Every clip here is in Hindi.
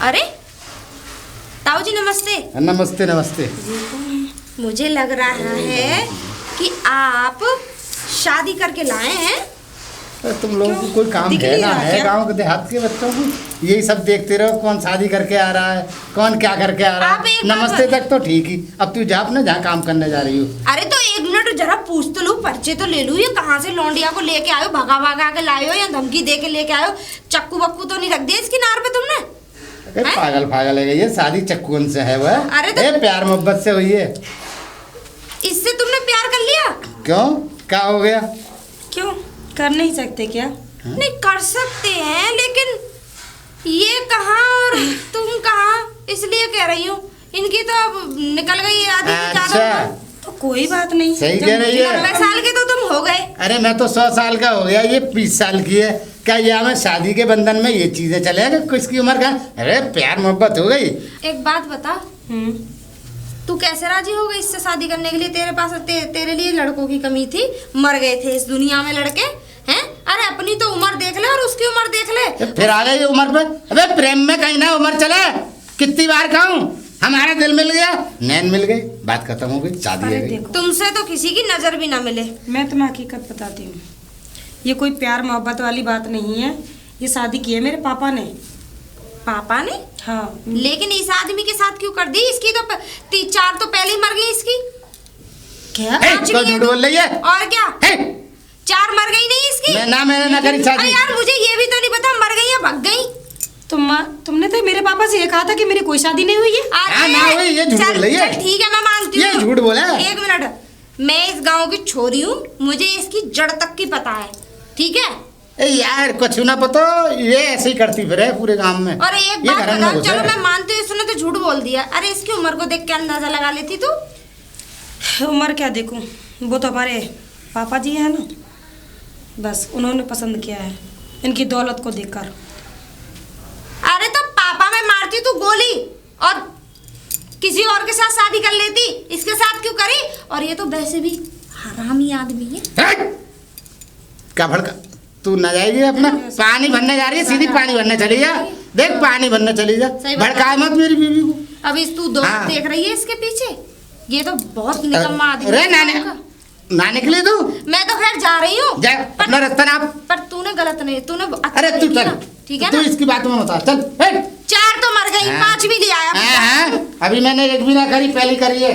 अरे ताऊ जी नमस्ते। नमस्ते नमस्ते। मुझे लग रहा है कि आप शादी करके लाए हैं। तुम लोगों को कोई काम है ना है गांव के देहात के बच्चों को यही सब देखते रहो, कौन शादी करके आ रहा है, कौन क्या करके आ रहा है। नमस्ते तक तो ठीक ही, अब तू जा अपने जहाँ काम करने जा रही हो। अरे तो एक मिनट जरा पूछ तो लूं, पर्चे तो ले लूं। ये कहाँ से लौंडिया को लेके आयो, भगा भगा के लाए हो या धमकी दे के लेके आयो? चक्कू बक्कू तो नहीं रख दिया इसकी नार पे तुमने? पागल पागल है ये, शादी चक्कू से है वह। अरे तो प्यार मोहब्बत से हुई है। इससे तुमने प्यार कर लिया? क्यों, क्या हो गया? क्यों कर नहीं सकते क्या? नहीं कर सकते हैं, लेकिन ये कहाँ और तुम कहाँ, इसलिए कह रही हूँ। इनकी तो अब निकल गई आधी से ज्यादा। तो कोई बात नहीं, सही कह रही है। 90 साल के तो तुम हो गए। अरे मैं तो 100 साल का हो गया, ये 20 साल की है। क्या ये हमें शादी के बंधन में ये चीजें चलेगा? किसकी उम्र का? अरे प्यार मोहब्बत हो गई। एक बात बता, तू कैसे राजी हो गई इससे शादी करने के लिए? तेरे पास तेरे लिए लड़कों की कमी थी, मर गए थे इस दुनिया में लड़के हैं। अरे अपनी तो उम्र देख ले और उसकी उम्र देख ले। फिर आ गई उम्र पे। अबे प्रेम में कहीं ना उम्र चले। कितनी बार कहूँ, हमारा दिल मिल गया, नैन मिल गई, बात खत्म हो गई, शादी हो गई। तुमसे तो किसी की नजर भी ना मिले। मैं तुम्हें हकीकत बताती हूँ, ये कोई प्यार मोहब्बत वाली बात नहीं है। ये शादी की है मेरे पापा ने। पापा ने? हाँ। लेकिन इस आदमी के साथ क्यों कर दी? इसकी तो 3-4 तो पहले ही मर गई इसकी। क्या झूठ बोल रही है? और क्या 4 मर गई नहीं इसकी? मैंने ना करी शादी। यार मुझे ये भी तो नहीं पता मर गई या भाग गई। तुमने तो मेरे पापा से ये कहा था कि मेरी कोई शादी नहीं हुई है। ना हुई, ये झूठ बोल रही है। ठीक है मैं मानती हूँ, ये झूठ बोला। एक मिनट, मैं इस गांव की छोरी हूँ, मुझे इसकी जड़ तक की पता है, ठीक है? यार कुछ ना पता, ये ऐसे ही करती फिर है पूरे गांव में। और एक बात बताओ, चलो मैं मानती हूँ इसने तो झूठ बोल दिया। अरे इसकी उम्र को देख के अंदाजा लगा लेती तू। उम्र क्या देखूं, वो तो हमारे पापा जी है ना, बस उन्होंने पसंद किया है इनकी दौलत को देखकर। अरे तो पापा में मारती तू गोली और किसी और के साथ शादी कर लेती, इसके साथ क्यों करी? और ये तो वैसे भी हरामी आदमी है। क्या भड़का, तू न जाएगी अपना पानी भरने जा रही है, सीधी पानी भरने चली जा। देख पानी भरने चली जा, भड़काए मत मेरी बीवी को। अब इस तू दोस्त देख रही है इसके पीछे, ये तो बहुत निकम्मा आदमी है। ना निकली तू? मैं तो खैर जा रही हूँ, अपना रास्ता ना। पर तूने गलत नहीं, तूने अरे तू चल, ठीक है तू ना? इसकी बात में बता, चल। 4 तो मर गई, 5 भी ले आया। अभी मैंने एक भी ना करी, पहली करी है।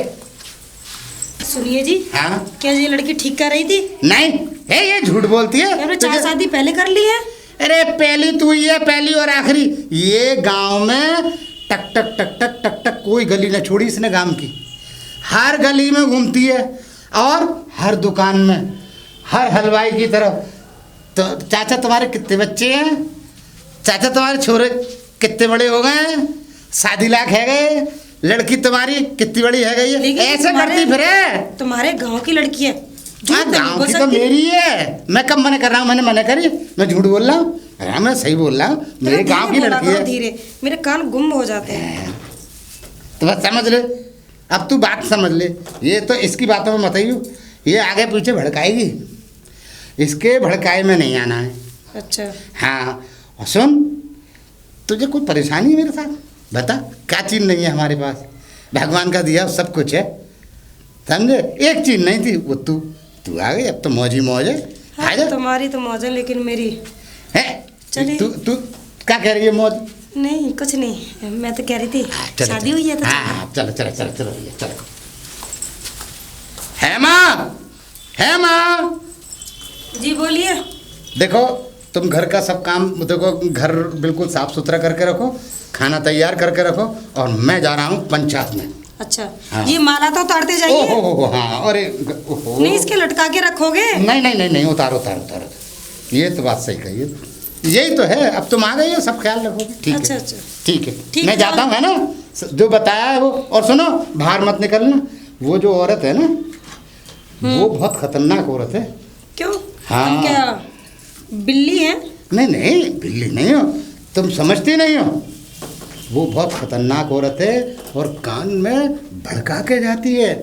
सुनिए जी, हाँ क्या ये लड़की ठीक कर रही थी? नहीं है, ये झूठ बोलती है। हमने 4 शादी पहले कर ली है। अरे पहली तू ही है, पहली और आखिरी। ये गांव में टक टक टक टक टक टक कोई गली न छोड़ी इसने गांव की। हर गली में घूमती है और हर दुकान में, हर हलवाई की तरफ। तो चाचा तुम्हारे कितने बच्चे हैं? चाचा तुम्हारे छोरे कितने बड़े हो गए हैं? शादी लायक है गए? लड़की तुम्हारी कितनी बड़ी है गई? ऐसे करती फिरे। तुम्हारे गांव की लड़की है। गांव की तो मेरी है। मैं कब मना कर रहा हूँ? मैंने मना करी? मैं झूठ बोल रहा हूँ? अरे मैं सही बोल रहा हूँ, मेरे गांव की लड़की है। धीरे, मेरे कान गुम हो जाते हैं। तो बस समझ ले, अब तू बात समझ ले। ये तो इसकी बातों में मत आइयो, ये आगे पीछे भड़काएगी। इसके भड़काए में नहीं आना है। अच्छा हाँ, और सुन, तुझे कोई परेशानी है मेरे साथ? बता, क्या चीज़ नहीं है हमारे पास? भगवान का दिया सब कुछ है, समझे? एक चीज़ नहीं थी, वो तू आ गई। अब तो मौज ही मौज है। हाँ, तुम्हारी तो मौज है, लेकिन मेरी है। तू क्या कह रही है? मौज नहीं, कुछ नहीं। मैं तो कह रही थी शादी हुई है तो चलो चलो चलो चलो चलो। है माँ जी बोलिए। देखो, तुम घर का सब काम, देखो घर बिल्कुल साफ सुथरा करके रखो, खाना तैयार करके रखो, और मैं जा रहा हूँ पंचायत में। अच्छा हाँ। ये माला तो उतारते जाइए। ओहो हाँ, अरे नहीं, इसके लटका के रखोगे? नहीं नहीं नहीं नहीं, उतारो उतारो उतारो। ये तो बात सही कही है, यही तो है। अब तुम आ गई हो, सब ख्याल रखोगे, ठीक है? अच्छा ठीक है, मैं जाता हूँ, है ना? जो बताया है वो। और सुनो, बाहर मत निकलना। वो जो औरत है ना, वो बहुत खतरनाक औरत है। क्यों? हाँ। क्या बिल्ली है? नहीं नहीं, बिल्ली नहीं हो, तुम समझती नहीं हो। वो बहुत खतरनाक औरत है और कान में भड़का के जाती है,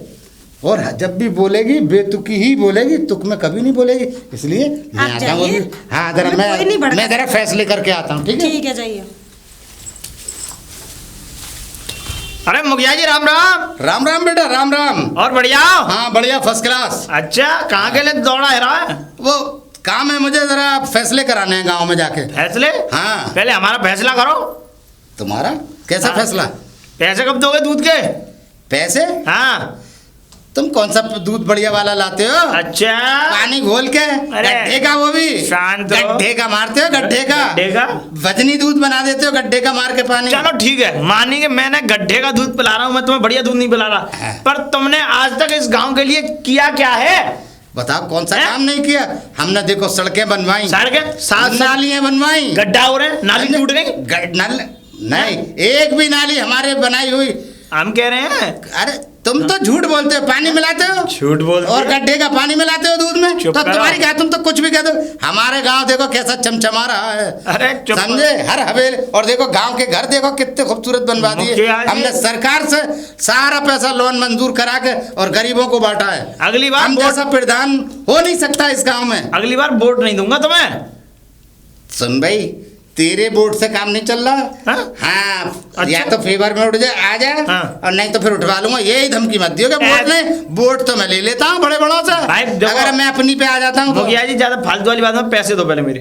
और जब भी बोलेगी बेतुकी ही बोलेगी, तुक में कभी नहीं बोलेगी। इसलिए मैं आप आता हूँ जाइए। अभी। हाँ जरा कोई नहीं भड़का। मैं जरा फैसले करके आता हूँ, ठीक है? ठीक है, जाइए। अरे मुखिया जी राम राम। राम राम बेटा, राम राम। और बढ़िया। हाँ बढ़िया, फर्स्ट क्लास। अच्छा कहाँ के लिए दौड़ा है रहा है? वो काम है मुझे, जरा फैसले कराने हैं गांव में जाके। फैसले? हाँ। पहले हमारा फैसला करो। तुम्हारा कैसा हाँ। फैसला? पैसे कब दोगे दूध के? पैसे? हाँ। तुम कौन सा दूध बढ़िया वाला लाते हो? अच्छा पानी घोल के, अरे, गड्ढे का, वो भी शांत हो। गड्ढे का मारते हो, गड्ढे का। गड्ढे का? वजनी दूध बना देते हो गड्ढे का मार के पानी। चलो ठीक है, मानेंगे मैंने गड्ढे का दूध पिला रहा हूँ, मैं तुम्हें बढ़िया दूध नहीं पिला रहा। हाँ। पर तुमने आज तक इस गांव के लिए किया क्या है? बताओ कौन सा हैं? काम नहीं किया हमने? देखो सड़कें बनवाई, सड़कें साथ नालियां बनवाई, गड्ढा हो रहे, नाली टूट गई। नहीं, एक भी नाली हमारे बनाई हुई। हम कह रहे हैं। अरे तुम तो झूठ बोलते हो, पानी मिलाते हो, झूठ बोलते और हो। गड्ढे का पानी मिलाते हो दूध में। चुप तो करो। तुम्हारी क्या, तुम तो कुछ भी कह दो। हमारे गांव देखो कैसा चमचमा रहा है। अरे चुप समझे? हर हवेली, और देखो गांव के घर देखो कितने खूबसूरत बनवा दिए। मुखिया जी। हमने सरकार से सारा पैसा लोन मंजूर करा के और गरीबों को बांटा है। अगली बार हम जैसा प्रधान हो नहीं सकता इस गांव में। अगली बार वोट नहीं दूंगा तुम्हें। सुन भाई, तेरे बोर्ड से काम नहीं चल रहा। हाँ? हाँ, अच्छा। या तो फेवर में उठ जाए, आ जाए, हाँ। और नहीं तो फिर उठवा लूंगा। यही धमकी मत दियो कि वोट नहीं। वोट तो मैं ले लेता हूँ बड़े बड़ों से, भाई देखो, अगर मैं अपनी पे आ जाता हूँ तो। मुखिया जी ज्यादा फालतू वाली बात में पैसे दो, पहले मेरे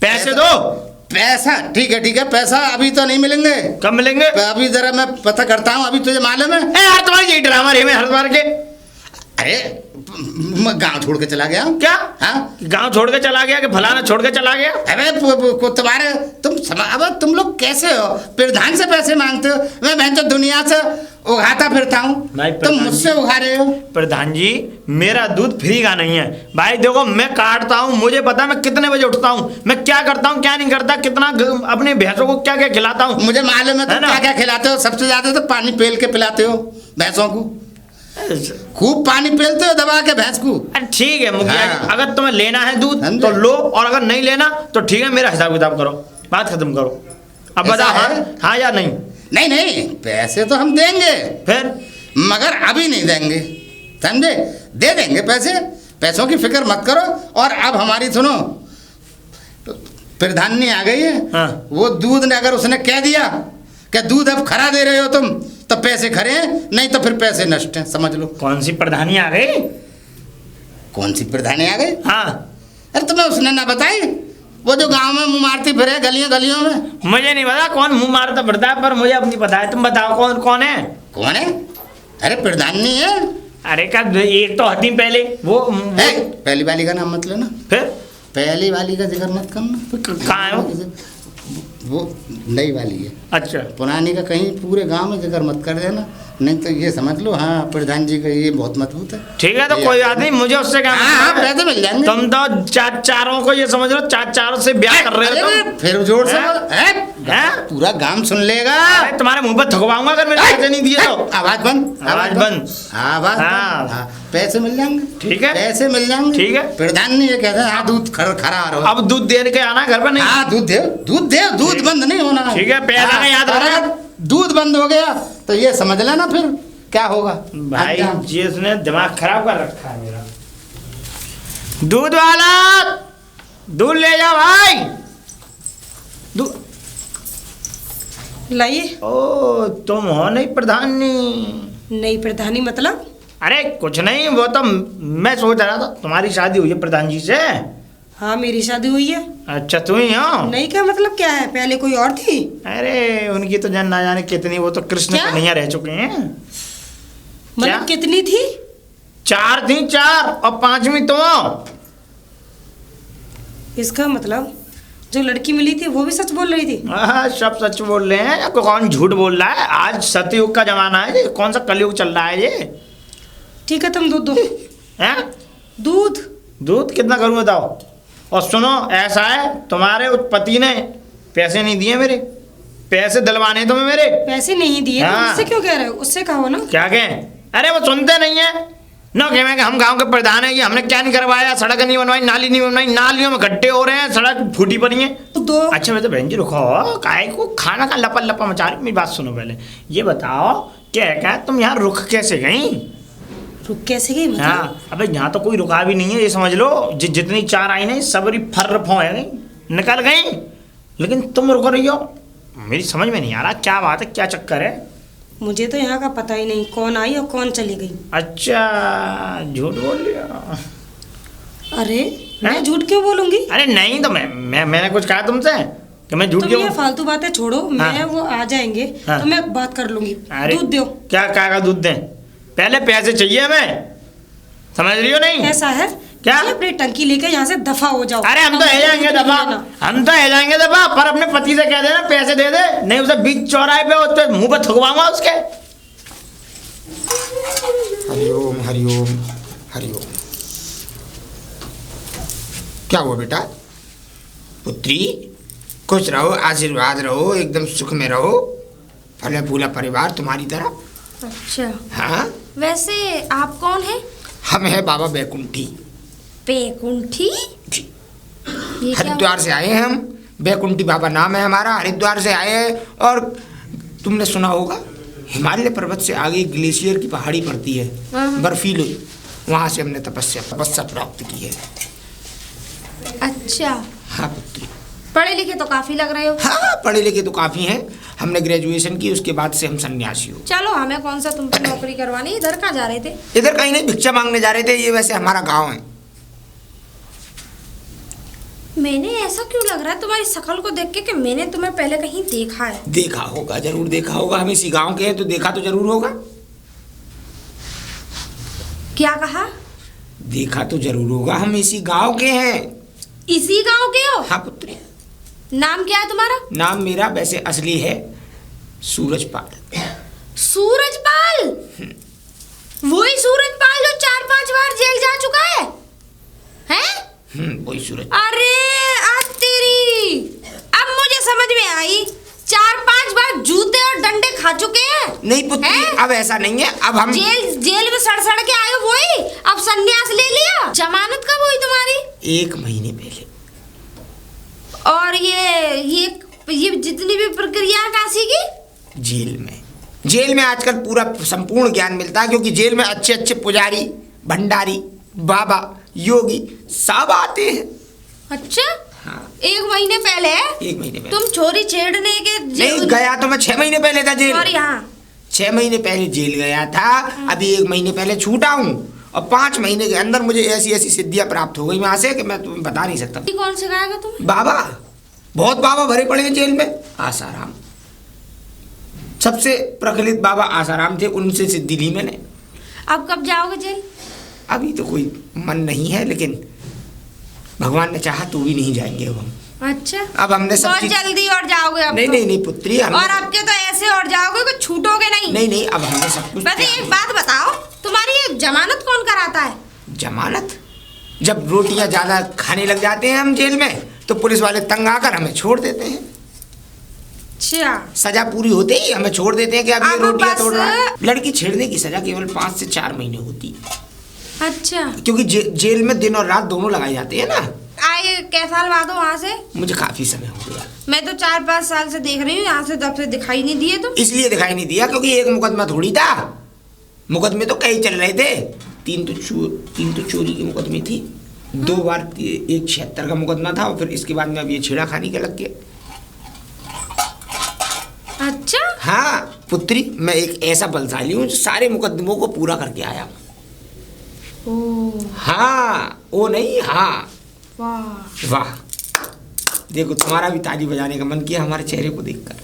पैसे दो। पैसा ठीक है, पैसा अभी तो नहीं मिलेंगे। कब मिलेंगे? अभी जरा मैं पता करता हूँ, अभी तुझे मालूम है? ए यार तुम्हारी यही ड्रामा रही है हरिद्वार के। अरे मैं गांव छोड़ के चला गया हूँ। क्या? हाँ? गांव छोड़ के चला गया कि फलाना छोड़ के चला गया? अबे तुम्हारे अब तुम लोग कैसे हो? प्रधान से पैसे मांगते हो। मैं बहन तो दुनिया से उगाता फिरता हूँ, भाई तुम प्रधान मुझसे उगा रहे हो। प्रधान जी मेरा दूध फ्री का नहीं है भाई। देखो मैं काटता हूँ, मुझे पता है मैं कितने बजे उठता हूँ, मैं क्या करता हूँ क्या नहीं करता, कितना अपने भैंसों को क्या क्या खिलाता हूँ। मुझे मालूम है है तुम ना? क्या क्या खिलाते हो। सबसे ज्यादा तो पानी पेल के पिलाते हो भैंसों को। खूब पानी पेलते हो दबा के भैंस को। अरे ठीक है मुखिया जी, हाँ। अगर तुम्हें लेना है दूध समझे? तो लो, और अगर नहीं लेना तो ठीक है, मेरा हिसाब किताब करो, बात खत्म करो। अब ऐसा बताओ हाँ, है? हाँ या नहीं? नहीं, पैसे तो हम देंगे, फिर मगर अभी नहीं देंगे, समझे? दे देंगे पैसे, पैसों की फिक्र मत करो। और अब हमारी सुनो, प्रधानी आ गई है। हाँ। वो दूध ने अगर उसने कह दिया कि दूध अब खरा दे रहे हो तुम, तो पैसे खरे हैं, नहीं तो फिर पैसे नष्ट हैं, समझ लो। कौन सी प्रधानी आ गई? कौन सी प्रधानी आ गई? हाँ अरे तुम्हें उसने ना बताई, वो जो गांव में मुंह मारती फिरे गलियों गलियों में। मुझे नहीं पता कौन मुंह मारता फिरता है, पर मुझे अपनी पता है। तुम बताओ कौन कौन है? कौन है? अरे प्रधानी है। अरे का एक तो हटी पहले वो ए, पहली वाली का नाम मत लेना, फिर पहली वाली का जिक्र मत करना। कहाँ है वो नई वाली है। अच्छा पुरानी का कहीं पूरे गांव में जिक्र मत कर देना, नहीं तो ये समझ लो हाँ प्रधान जी का ये बहुत मजबूत है। ठीक है, तो ये- कोई बात नहीं, मुझे उससे क्या हाँ हाँ, मतलब है? पैसे मिल जाएंगे। तुम तो चारों को ये समझ लो, चारों से ब्याह कर रहे हो अरे, तुम। फिर जोर से हैं? बोल। हैं? हैं? पूरा गांव सुन लेगा। अरे, तुम्हारे मुंह पर थकवाऊंगा अगर मेरे पैसे नहीं दिए तो। आवाज बंद, आवाज बंद। आवाज हाँ। बंद। हाँ, पैसे मिल जाएंगे। ठीक है। पैसे मिल जाएंगे। ठीक है। प्रधान ने ये कहता है हाँ दूध खरा आ रहा। अब दूध देने के आना घर पर नहीं। हाँ दूध दे, दूध बंद नहीं होना है। ठीक है, पैसा का याद और रखना। अगर दूध बंद हो गया तो ये समझ लेना फिर क्या होगा। भाई अंजाम। जिसने दिमाग खराब कर रखा है मेरा। दूध वाला दूध ले जाओ भाई। दूध। लाइए। ओ तुम हो नहीं प्रधानी? नई प्रधानी मतलब? अरे कुछ नहीं, वो तो मैं सोच रहा था तुम्हारी शादी हुई है प्रधान जी से। हाँ मेरी शादी हुई है। अच्छा तुम ही हो? नई का मतलब क्या है? पहले कोई और थी? अरे उनकी तो जन ना जाने कितनी, वो तो कृष्ण क्या? कन्हैया रह चुके हैं। क्या? मतलब कितनी थी? 4 थी, 4 और 5वीं तुम हो। इसका मतलब जो लड़की मिली थी वो भी सच बोल रही थी? हाँ सब सच बोल रहे हैं, कौन झूठ बोल रहा है? आज सतयुग का जमाना है, ये कौन सा कलयुग चल रहा है ये? ठीक है तुम दूध दो। हैं? दूध? दूध कितना करूँ बताओ? और सुनो ऐसा है, तुम्हारे उस पति ने पैसे नहीं दिए मेरे, पैसे दिलवाने तुम्हें मेरे। पैसे नहीं दिए तो हाँ। उससे क्यों कह रहे हो? उससे कहो ना। क्या कहें? अरे वो सुनते नहीं है ना, कहें कि हम गांव के प्रधान हैं, ये हमने क्या नहीं करवाया, सड़क नहीं बनवाई, नाली नहीं बनवाई, नालियों में गड्ढे हो रहे हैं, सड़क फूटी पड़ी है। तो दो। अच्छा मैं तो बहन जी रुको, काय को खाना का लपा लपा मचा रही, मेरी बात सुनो पहले। ये बताओ क्या तुम यहाँ रुक कैसे गई? रुक कैसे गई मतलब? हाँ, अबे यहाँ तो कोई रुका भी नहीं है, ये समझ लो। जितनी चार आई ना सबरी फर फो है गई, निकल गई, लेकिन तुम रुक रही हो। मेरी समझ में नहीं आ रहा क्या बात है, क्या चक्कर है। मुझे तो यहाँ का पता ही नहीं कौन आई और कौन चली गई। अच्छा, झूठ बोल लिया। अरे हैं? मैं झूठ क्यों बोलूंगी? अरे नहीं तो मैंने कुछ कहा तुमसे कि मैं झूठ तुम क्यों? ये फालतू बातें छोड़ो। हाँ। मैं वो आ जाएंगे हाँ। तो मैं बात कर लूंगी। अरे दूध दो। क्या का दूध दें? पहले पैसे चाहिए हमें, समझ रही हो नहीं? ऐसा है क्या? ये अपनी टंकी लेके यहाँ से दफा हो जाओ। अरे हम तो है जाएंगे दफा, हम तो है जाएंगे दफा, पर अपने पति से कह देना पैसे दे दे, नहीं उसे बीच चौराहे पे उसके मुंह पे थुकवाऊंगा उसके। हरिओम हरिओम हरिओम। क्या हुआ बेटा? पुत्री खुश रहो, आशीर्वाद रहो, एकदम सुख में रहो, फले फूला परिवार तुम्हारी तरह। अच्छा, हाँ, वैसे आप कौन हैं? हम है बाबा बैकुंठी बैकुंठी? जी। ये क्या? हरिद्वार से आए हैं हम, बैकुंठी बाबा नाम है हमारा, हरिद्वार से आए हैं। और तुमने सुना होगा हिमालय पर्वत से आगे ग्लेशियर की पहाड़ी पड़ती है, हाँ। बर्फीली, वहाँ से हमने तपस्या प्राप्त की है। अच्छा, हाँ पुत्री। पढ़े लिखे तो काफी लग रहे हो। हाँ, पढ़े लिखे तो काफ़ी हैं, हमने ग्रेजुएशन की, उसके बाद से हम सन्यासी हो। चलो, हमें कौन सा तुम पे नौकरी करवानी? इधर कहाँ जा रहे थे? इधर कहीं नहीं, भिक्षा मांगने जा रहे थे। ये वैसे हमारा गांव है। मैंने ऐसा क्यों लग रहा है तुम्हारी शक्ल को देख के कि मैंने तुम्हें पहले कहीं देखा है। देखा होगा, जरूर देखा होगा, हम इसी गांव के हैं तो देखा तो जरूर होगा। क्या कहा? देखा तो जरूर होगा, हम इसी गांव के हैं। इसी गांव के हो? हाँ पुत्री। नाम क्या है तुम्हारा? नाम मेरा वैसे असली है सूरजपाल। सूरजपाल? वही सूरजपाल जो 4-5 बार जेल जा चुका है? हैं? वही सूरज। अरे आज तेरी, अब मुझे समझ में आई। 4-5 बार जूते और डंडे खा चुके हैं। नहीं पुत्री, हैं? अब ऐसा नहीं है। अब हम जेल में सड़ के आए हो, वही अब संन्यास ले लिया। जमानत कब हुई तुम्हारी? 1 महीने पहले। और ये जितनी भी प्रक्रिया काशी की? जेल में आजकल पूरा संपूर्ण ज्ञान मिलता है, क्योंकि जेल में अच्छे अच्छे पुजारी, भंडारी, बाबा, योगी सब आते हैं। अच्छा, हाँ। 1 महीने पहले? 1 महीने पहले। तुम छोरी छेड़ने के नहीं गया तो मैं 6 महीने पहले था जेल। सॉरी, हाँ 6 महीने पहले जेल गया था, अभी 1 महीने पहले छूटा हूँ। और 5 महीने के अंदर मुझे ऐसी ऐसी सिद्धियां प्राप्त हो गई वहां से कि मैं तुम्हें बता नहीं सकता। कौन सिखाएगा तुम्हें? बाबा, बहुत बाबा भरे पड़े हैं जेल में। आसाराम, सबसे प्रचलित बाबा आसाराम थे, उनसे सिद्धि ली मैंने। अब कब जाओगे जेल? अभी तो कोई मन नहीं है, लेकिन भगवान ने चाहा तो भी नहीं जाएंगे अब हम। अच्छा, अब हमने सब बहुत चीज। जल्दी और जाओगे अब नहीं तो। नहीं नहीं पुत्री, हम और अब के तो ऐसे और जाओगे कि छूटोगे नहीं। नहीं, अब हमने सब कुछ। वैसे एक बात बताओ, तुम्हारी ये जमानत कौन कराता है? जमानत? जब रोटियां ज्यादा खाने लग जाते हैं हम जेल में, तो पुलिस वाले तंग आकर हमें छोड़ देते हैं। अच्छा, सजा पूरी होते ही हमें छोड़ देते हैं कि अब ये अब रोटियां बस- तोड़ रहा है। लड़की छेड़ने की सजा केवल 5 से 4 महीने होती है, अच्छा। क्योंकि जेल में दिन और रात दोनों लगाए जाते हैं ना। आए कै साल बाद हो वहाँ से? मुझे काफी समय हो गया। मैं तो 4-5 साल से देख रही हूँ, यहाँ से तब से दिखाई नहीं दिए तुम। इसलिए दिखाई नहीं दिया क्योंकि एक मुकदमा थोड़ी था, मुकदमे तो कई चल रहे थे। 3 तो चोरी की मुकदमे थी, 2 बार एक 76 का मुकदमा था, और फिर इसके बाद में अब ये छेड़ा खानी के लग गया। अच्छा, हाँ पुत्री, मैं एक ऐसा बलशाली हूँ जो सारे मुकदमों को पूरा करके आया हूँ। ओ हाँ, ओ नहीं, हाँ। वाह वाह, देखो तुम्हारा भी ताली बजाने का मन किया हमारे चेहरे को देखकर।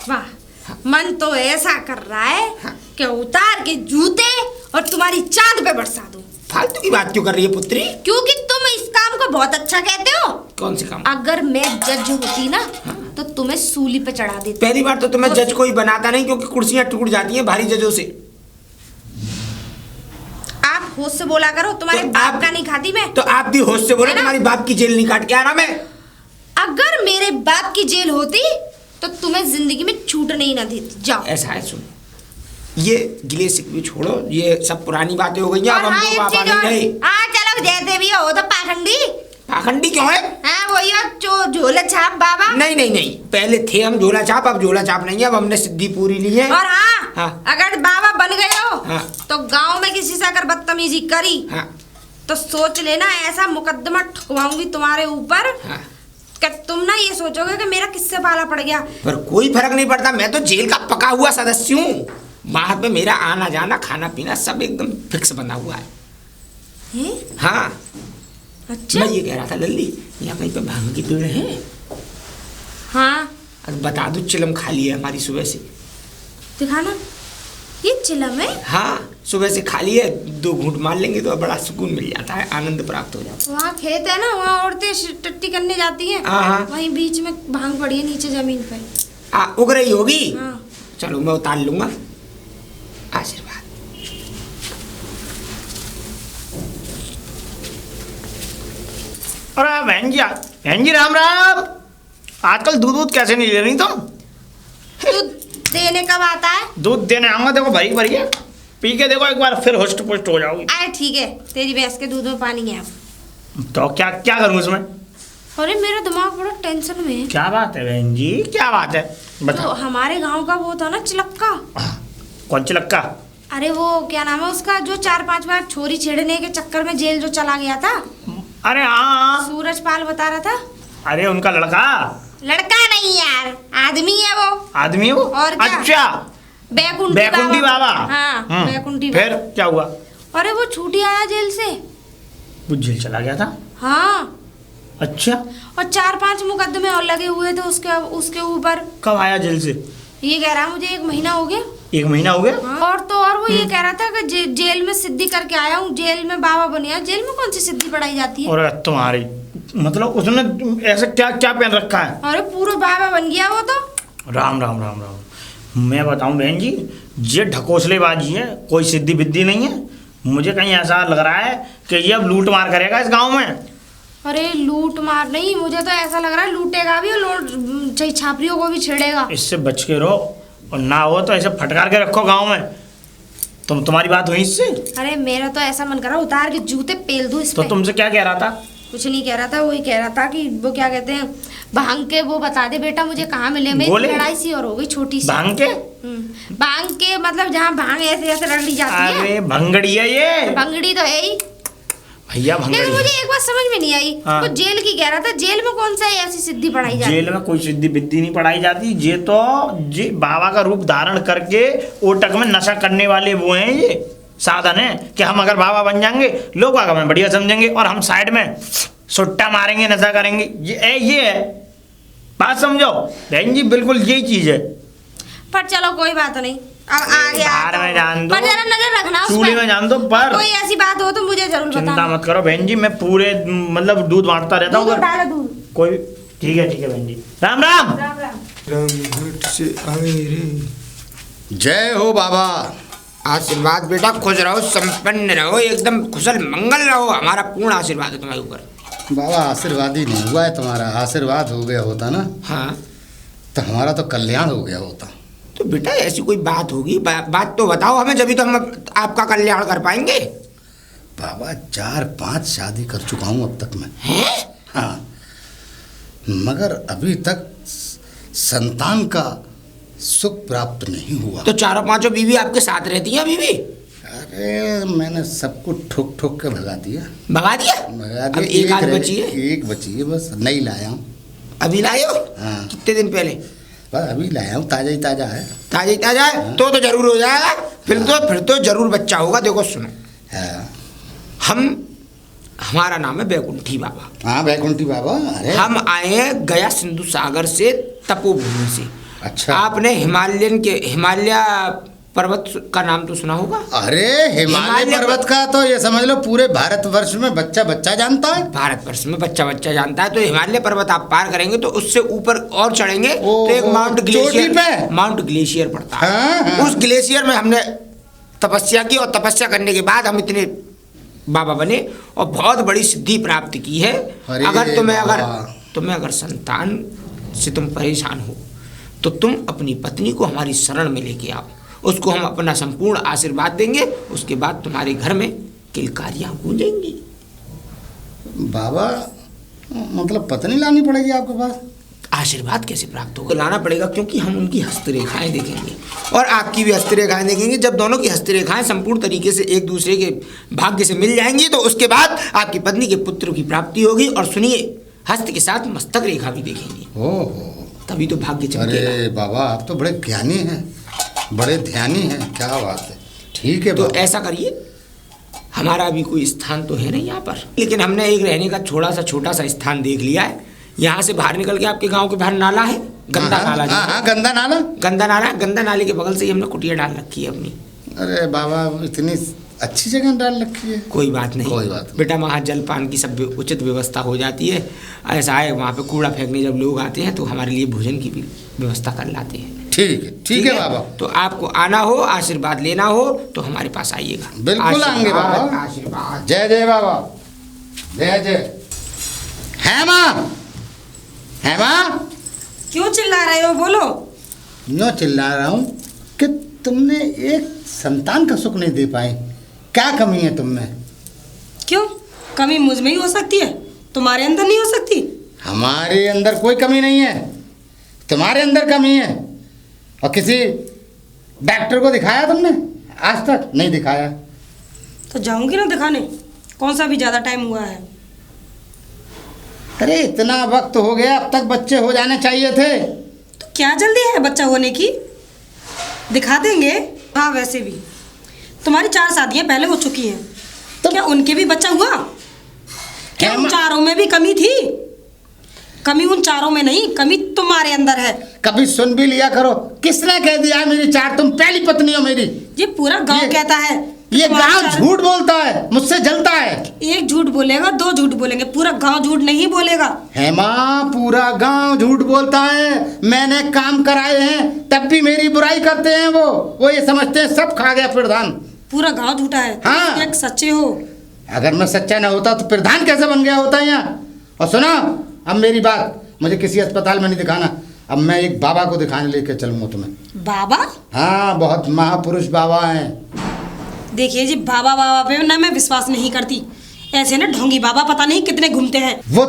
वाह, मन तो ऐसा कर रहा है हाँ। कि उतार के जूते और तुम्हारी चांद पे बरसा दूं। फालतू की बात क्यों कर रही है पुत्री? क्योंकि तुम इस काम को बहुत अच्छा कहते हो। कौन से काम? अगर मैं जज होती ना, तो तुम्हें सूली पे चढ़ा देती। पहली बार तो तुम्हें जज कोई बनाता नहीं, क्योंकि कुर्सियां टूट जाती हैं भारी जजों से। आप होश से बोला करो, तुम्हारे तो बाप आप- का नहीं खाती मैं। तो आप भी होश से बोलो, है ना? तुम्हारी बाप की जेल नहीं काट के आ रहा मैं। अगर मेरे बाप की जेल होती तो तुम्हें जिंदगी में छूटने ही ना देती। जाओ। ऐसा है, सुन, ये गिले शिकवे छोड़ो, ये सब पुरानी बातें हो गई हैं, और अब हम हाँ, तो एक बाबा चीज नहीं और, रहे। हाँ चलो, जैसे भी हो तो पाखंडी। पाखंडी क्यों है? हाँ वही झोला छाप बाबा। नहीं, पहले थे हम झोला छाप, अब झोला छाप नहीं है, अब हमने सिद्धि पूरी ली है। और हाँ, हाँ। अगर बाबा बन गए हो हाँ। तो गांव में किसी से अगर बदतमीजी करी हाँ तो सोच लेना ऐसा मुकदमा ठुकवाऊंगी तुम्हारे ऊपर हाँ। कि तुम ना ये सोचोगे कि मेरा किससे पाला पड़ गया। पर कोई फर्क नहीं पड़ता, मैं तो जेल का पका हुआ सदस्य हूँ। वहां पे मेरा आना जाना खाना पीना सब एकदम फिक्स बना हुआ है। हैं? हाँ अच्छा। मैं ये कह रहा था लल्ली, यहाँ कहीं पे भांग की पेड़ है? हाँ अब बता दो, चिलम खाली है हमारी सुबह से। दिखाना, ये चिलम है। हाँ सुबह से खाली है, 2 घूंट मार लेंगे तो बड़ा सुकून मिल जाता है, आनंद प्राप्त हो जाता है। वहाँ खेत है ना, वहाँ औरतें टट्टी करने जाती हैं। हाँ, हाँ। वहीं बीच में भांग पड़ी है नीचे जमीन पे। उग रही होगी। हाँ। चलो मैं उतार लूंगा। आशीर्वाद। अरे बहन जी राम राम। आजकल दूध कैसे नहीं ले रही तुम? दूध देने कब आता है? दूध देने आऊंगा, देखो भरी भरी है, पी के देखो एक बार, फिर हुष्ट पुष्ट हो जाओगी। अरे ठीक है, तेरी भैंस के दूध में पानी है। तो क्या क्या करूं उसमें? अरे मेरा दिमाग बड़ा टेंशन में है। क्या बात है बहन जी, क्या बात है तो बताओ। हमारे गांव का वो था ना चिलक्का। कौन चिलक्का? अरे वो क्या नाम है उसका, जो 4-5 बार छोरी छेड़ने के चक्कर में जेल जो चला गया था। अरे हाँ। सूरज पाल बता रहा था। अरे उनका लड़का? लड़का नहीं यार, आदमी है वो। आदमी है वो? और क्या? अच्छा बैकुंठी बाबा। हाँ बैकुंठी फिर बाबा। क्या हुआ? अरे वो छूटी आया जेल से। वो जेल चला गया था? हाँ। अच्छा। और 4-5 मुकदमे और लगे हुए थे उसके ऊपर। कब आया जेल से? ये कह रहा मुझे 1 महीना हो गया। 1 महीना हो गया? हाँ। और तो और वो ये कह रहा था कि जेल में सिद्धि करके आया हूँ, जेल में बाबा बनिया। जेल में कौन सी सिद्धि पढ़ाई जाती है? और तुम्हारी मतलब उसने ऐसा क्या क्या पहन रखा है? अरे पूरा बाबा बन गया वो तो। राम राम राम राम। मैं बताऊं बहन जी, ये ढकोसलेबाजी है, कोई सिद्धि विद्धि नहीं है। मुझे कहीं ऐसा लग रहा है कि ये अब लूट मार करेगा इस गांव में। अरे लूट मार नहीं, मुझे तो ऐसा लग रहा है लूटेगा भी और छापरियों को भी छेड़ेगा। इससे बच के रहो, और ना हो तो ऐसे फटकार के रखो गांव में। तुम्हारी बात हुई इससे? अरे मेरा तो ऐसा मन कर रहा उतार के जूते पेल दूं इस तो पे। तुमसे क्या कह रहा था? कुछ नहीं कह रहा था, वही कह रहा था कि वो क्या कहते हैं, भांग के वो बता दे बेटा मुझे कहाँ मिले। मेरी लड़ाई सी और हो गई छोटी सी। भांग के? भांग के मतलब जहाँ भांग ऐसे ऐसे रगड़ी जाती है। अरे भंगड़ी है ये। भंगड़ी तो है ही भैया, भंगड़ी। लेकिन मुझे एक बात समझ में नहीं आई। हाँ। वो जेल की कह रहा था, जेल में कौन सा ऐसी सिद्धि पढ़ाई जाती है? जेल में कोई सिद्धि विद्धि नहीं पढ़ाई जाती। ये तो जी बाबा का रूप धारण करके ओटक में नशा करने वाले वो हैं। ये साधन है कि हम अगर बाबा बन जाएंगे, लोग आगे हमें बढ़िया समझेंगे और हम साइड में सुट्टा मारेंगे, नशा करेंगे। ये है बात, समझो बहन जी, बिल्कुल यही चीज है। पर चलो कोई बात नहीं, अब आ गया बाहर में जान दो, पर जरा नजर रखना उस चूल्हे पे। में जान दो, पर कोई ऐसी बात हो तो मुझे जरूर चिंता बताना। मत करो बहन जी, मैं पूरे मतलब दूध बांटता रहता दूध हूँ। डालो दूध। कोई ठीक है बहन जी। राम राम। राम राम। जय हो बाबा। आशीर्वाद बेटा, खुश रहो, संपन्न रहो, एकदम कुशल मंगल रहो। हमारा पूर्ण आशीर्वाद है तुम्हारे ऊपर। बाबा आशीर्वाद ही नहीं हुआ है तुम्हारा, आशीर्वाद हो गया होता ना हाँ तो हमारा तो कल्याण हो गया होता। तो बेटा ऐसी कोई बात होगी, बात तो बताओ हमें, जब भी तो हम आपका कल्याण कर पाएंगे। बाबा 4-5 शादी कर चुका हूँ अब तक मैं। हैं? हाँ, मगर अभी तक संतान का सुख प्राप्त नहीं हुआ। तो 4-5 बीवी आपके साथ रहती हैं अभी भी? अरे मैंने सबको ठोक ठोक के भगा दिया। भगा दिया? भगा अब दिया। एक आध रह बची है? एक बची है बस, नहीं लाया हूँ। अभी लाए हो? हाँ। कितने दिन पहले? बस अभी लाया हूँ, ताज़ा ही ताज़ा है। ताजा ही ताजा है? तो जरूर हो जाएगा। फिर तो जरूर बच्चा होगा। देखो सुनो, हाँ। हमारा नाम है बैकुंठी बाबा। हाँ बैकुंठी बाबा। अरे हम आए हैं गया सिंधु सागर से, तपोभूमि से। अच्छा। आपने हिमालय पर्वत का नाम तो सुना होगा? अरे हिमालय पर्वत का तो ये समझ लो पूरे भारतवर्ष में बच्चा बच्चा जानता है। भारतवर्ष में बच्चा बच्चा जानता है। तो हिमालय पर्वत आप पार करेंगे तो उससे ऊपर और चढ़ेंगे तो एक माउंट ग्लेशियर पड़ता है। हाँ। उस ग्लेशियर में हमने तपस्या की और तपस्या करने के बाद हम इतने बाबा बने और बहुत बड़ी सिद्धि प्राप्त की है। अगर तुम्हें संतान से तुम परेशान हो तो तुम अपनी पत्नी को हमारी शरण में लेके आओ, उसको हम अपना संपूर्ण आशीर्वाद देंगे, उसके बाद तुम्हारे घर में किलकारियां गूंजेंगी। बाबा मतलब पत्नी लानी पड़ेगी आपके पास? आशीर्वाद कैसे प्राप्त होगा, लाना पड़ेगा, क्योंकि हम उनकी हस्तरेखाएं देखेंगे और आपकी भी हस्तरेखाएं देखेंगे। जब दोनों की हस्तरेखाएं संपूर्ण तरीके से एक दूसरे के भाग्य से मिल जाएंगी तो उसके बाद आपकी पत्नी के पुत्र की प्राप्ति होगी। और सुनिए, हस्त के साथ मस्तक रेखा भी देखेंगे, ओहो, तभी तो भाग्य चमकेगा। अरे बाबा, आप तो बड़े ज्ञानी हैं, बड़े ध्यानी हैं, क्या बात है। ठीक है तो बाबा। ऐसा करिए, हमारा भी कोई स्थान तो है नहीं यहाँ पर, लेकिन हमने एक रहने का छोटा सा स्थान देख लिया है। यहाँ से बाहर निकल के आपके गांव के बाहर नाला है, गंदा नाला। हाँ, गंदा नाला। गंदा नाले के बगल से ही हमने कुटिया डाल रखी है अपनी। अरे बाबा, इतनी अच्छी जगह डाल रखी है। कोई बात नहीं, कोई बात नहीं। बेटा, वहाँ जलपान की सब उचित व्यवस्था हो जाती है। ऐसा है, वहाँ पे कूड़ा फेंकने जब लोग आते हैं तो हमारे लिए भोजन की भी व्यवस्था कर लाते हैं। ठीक है बाबा। तो आपको आना हो, आशीर्वाद लेना हो तो हमारे पास आइएगा। बिल्कुल आएंगे बाबा। आशीर्वाद। जय जय बाबा, जय जय। है माँ, है माँ। क्यों चिल्ला रहे हो, बोलो। यूँ चिल्ला रहा हूँ कि तुमने एक संतान का सुख नहीं दे पाए, क्या कमी है तुम में? क्यों, कमी मुझ में ही हो सकती है, तुम्हारे अंदर नहीं हो सकती? हमारे अंदर कोई कमी नहीं है, तुम्हारे अंदर कमी है। और किसी डॉक्टर को दिखाया तुमने? आज तक नहीं दिखाया। तो जाऊंगी ना दिखाने, कौन सा भी ज़्यादा टाइम हुआ है। अरे इतना वक्त हो गया, अब तक बच्चे हो जाने चाहिए थे। तो क्या जल्दी है बच्चा होने की, दिखा देंगे। हाँ, वैसे भी तुम्हारी 4 शादियाँ पहले हो चुकी हैं, तो क्या उनके भी बच्चा हुआ? क्या उन चारों में भी कमी थी? कमी उन चारों में नहीं, कमी तुम्हारे अंदर है। कभी सुन भी लिया करो, किसने कह दिया मेरी 4? तुम पहली पत्नी हो मेरी। ये पूरा गांव कहता है। ये गांव झूठ बोलता है, मुझसे जलता है। एक झूठ बोलेगा, 2 झूठ बोलेंगे, पूरा गांव झूठ नहीं बोलेगा। है माँ, पूरा गांव झूठ बोलता है। मैंने काम कराए हैं तब भी मेरी बुराई करते हैं। वो ये समझते हैं सब खा गया प्रधान। पूरा गांव झूठा है। हाँ। एक सच्चे हो। अगर मैं सच्चा न होता तो प्रधान कैसे बन गया होता यहाँ? और सुनो, अब मेरी बात, मुझे किसी अस्पताल में नहीं दिखाना। अब मैं एक बाबा को दिखाने लेके चलूंगा तुम्हें। बाबा? हाँ, बहुत महापुरुष बाबा हैं। देखिए जी, बाबा पे ना मैं विश्वास नहीं करती। ऐसे ना ढोंगी बाबा पता नहीं कितने घूमते हैं। वो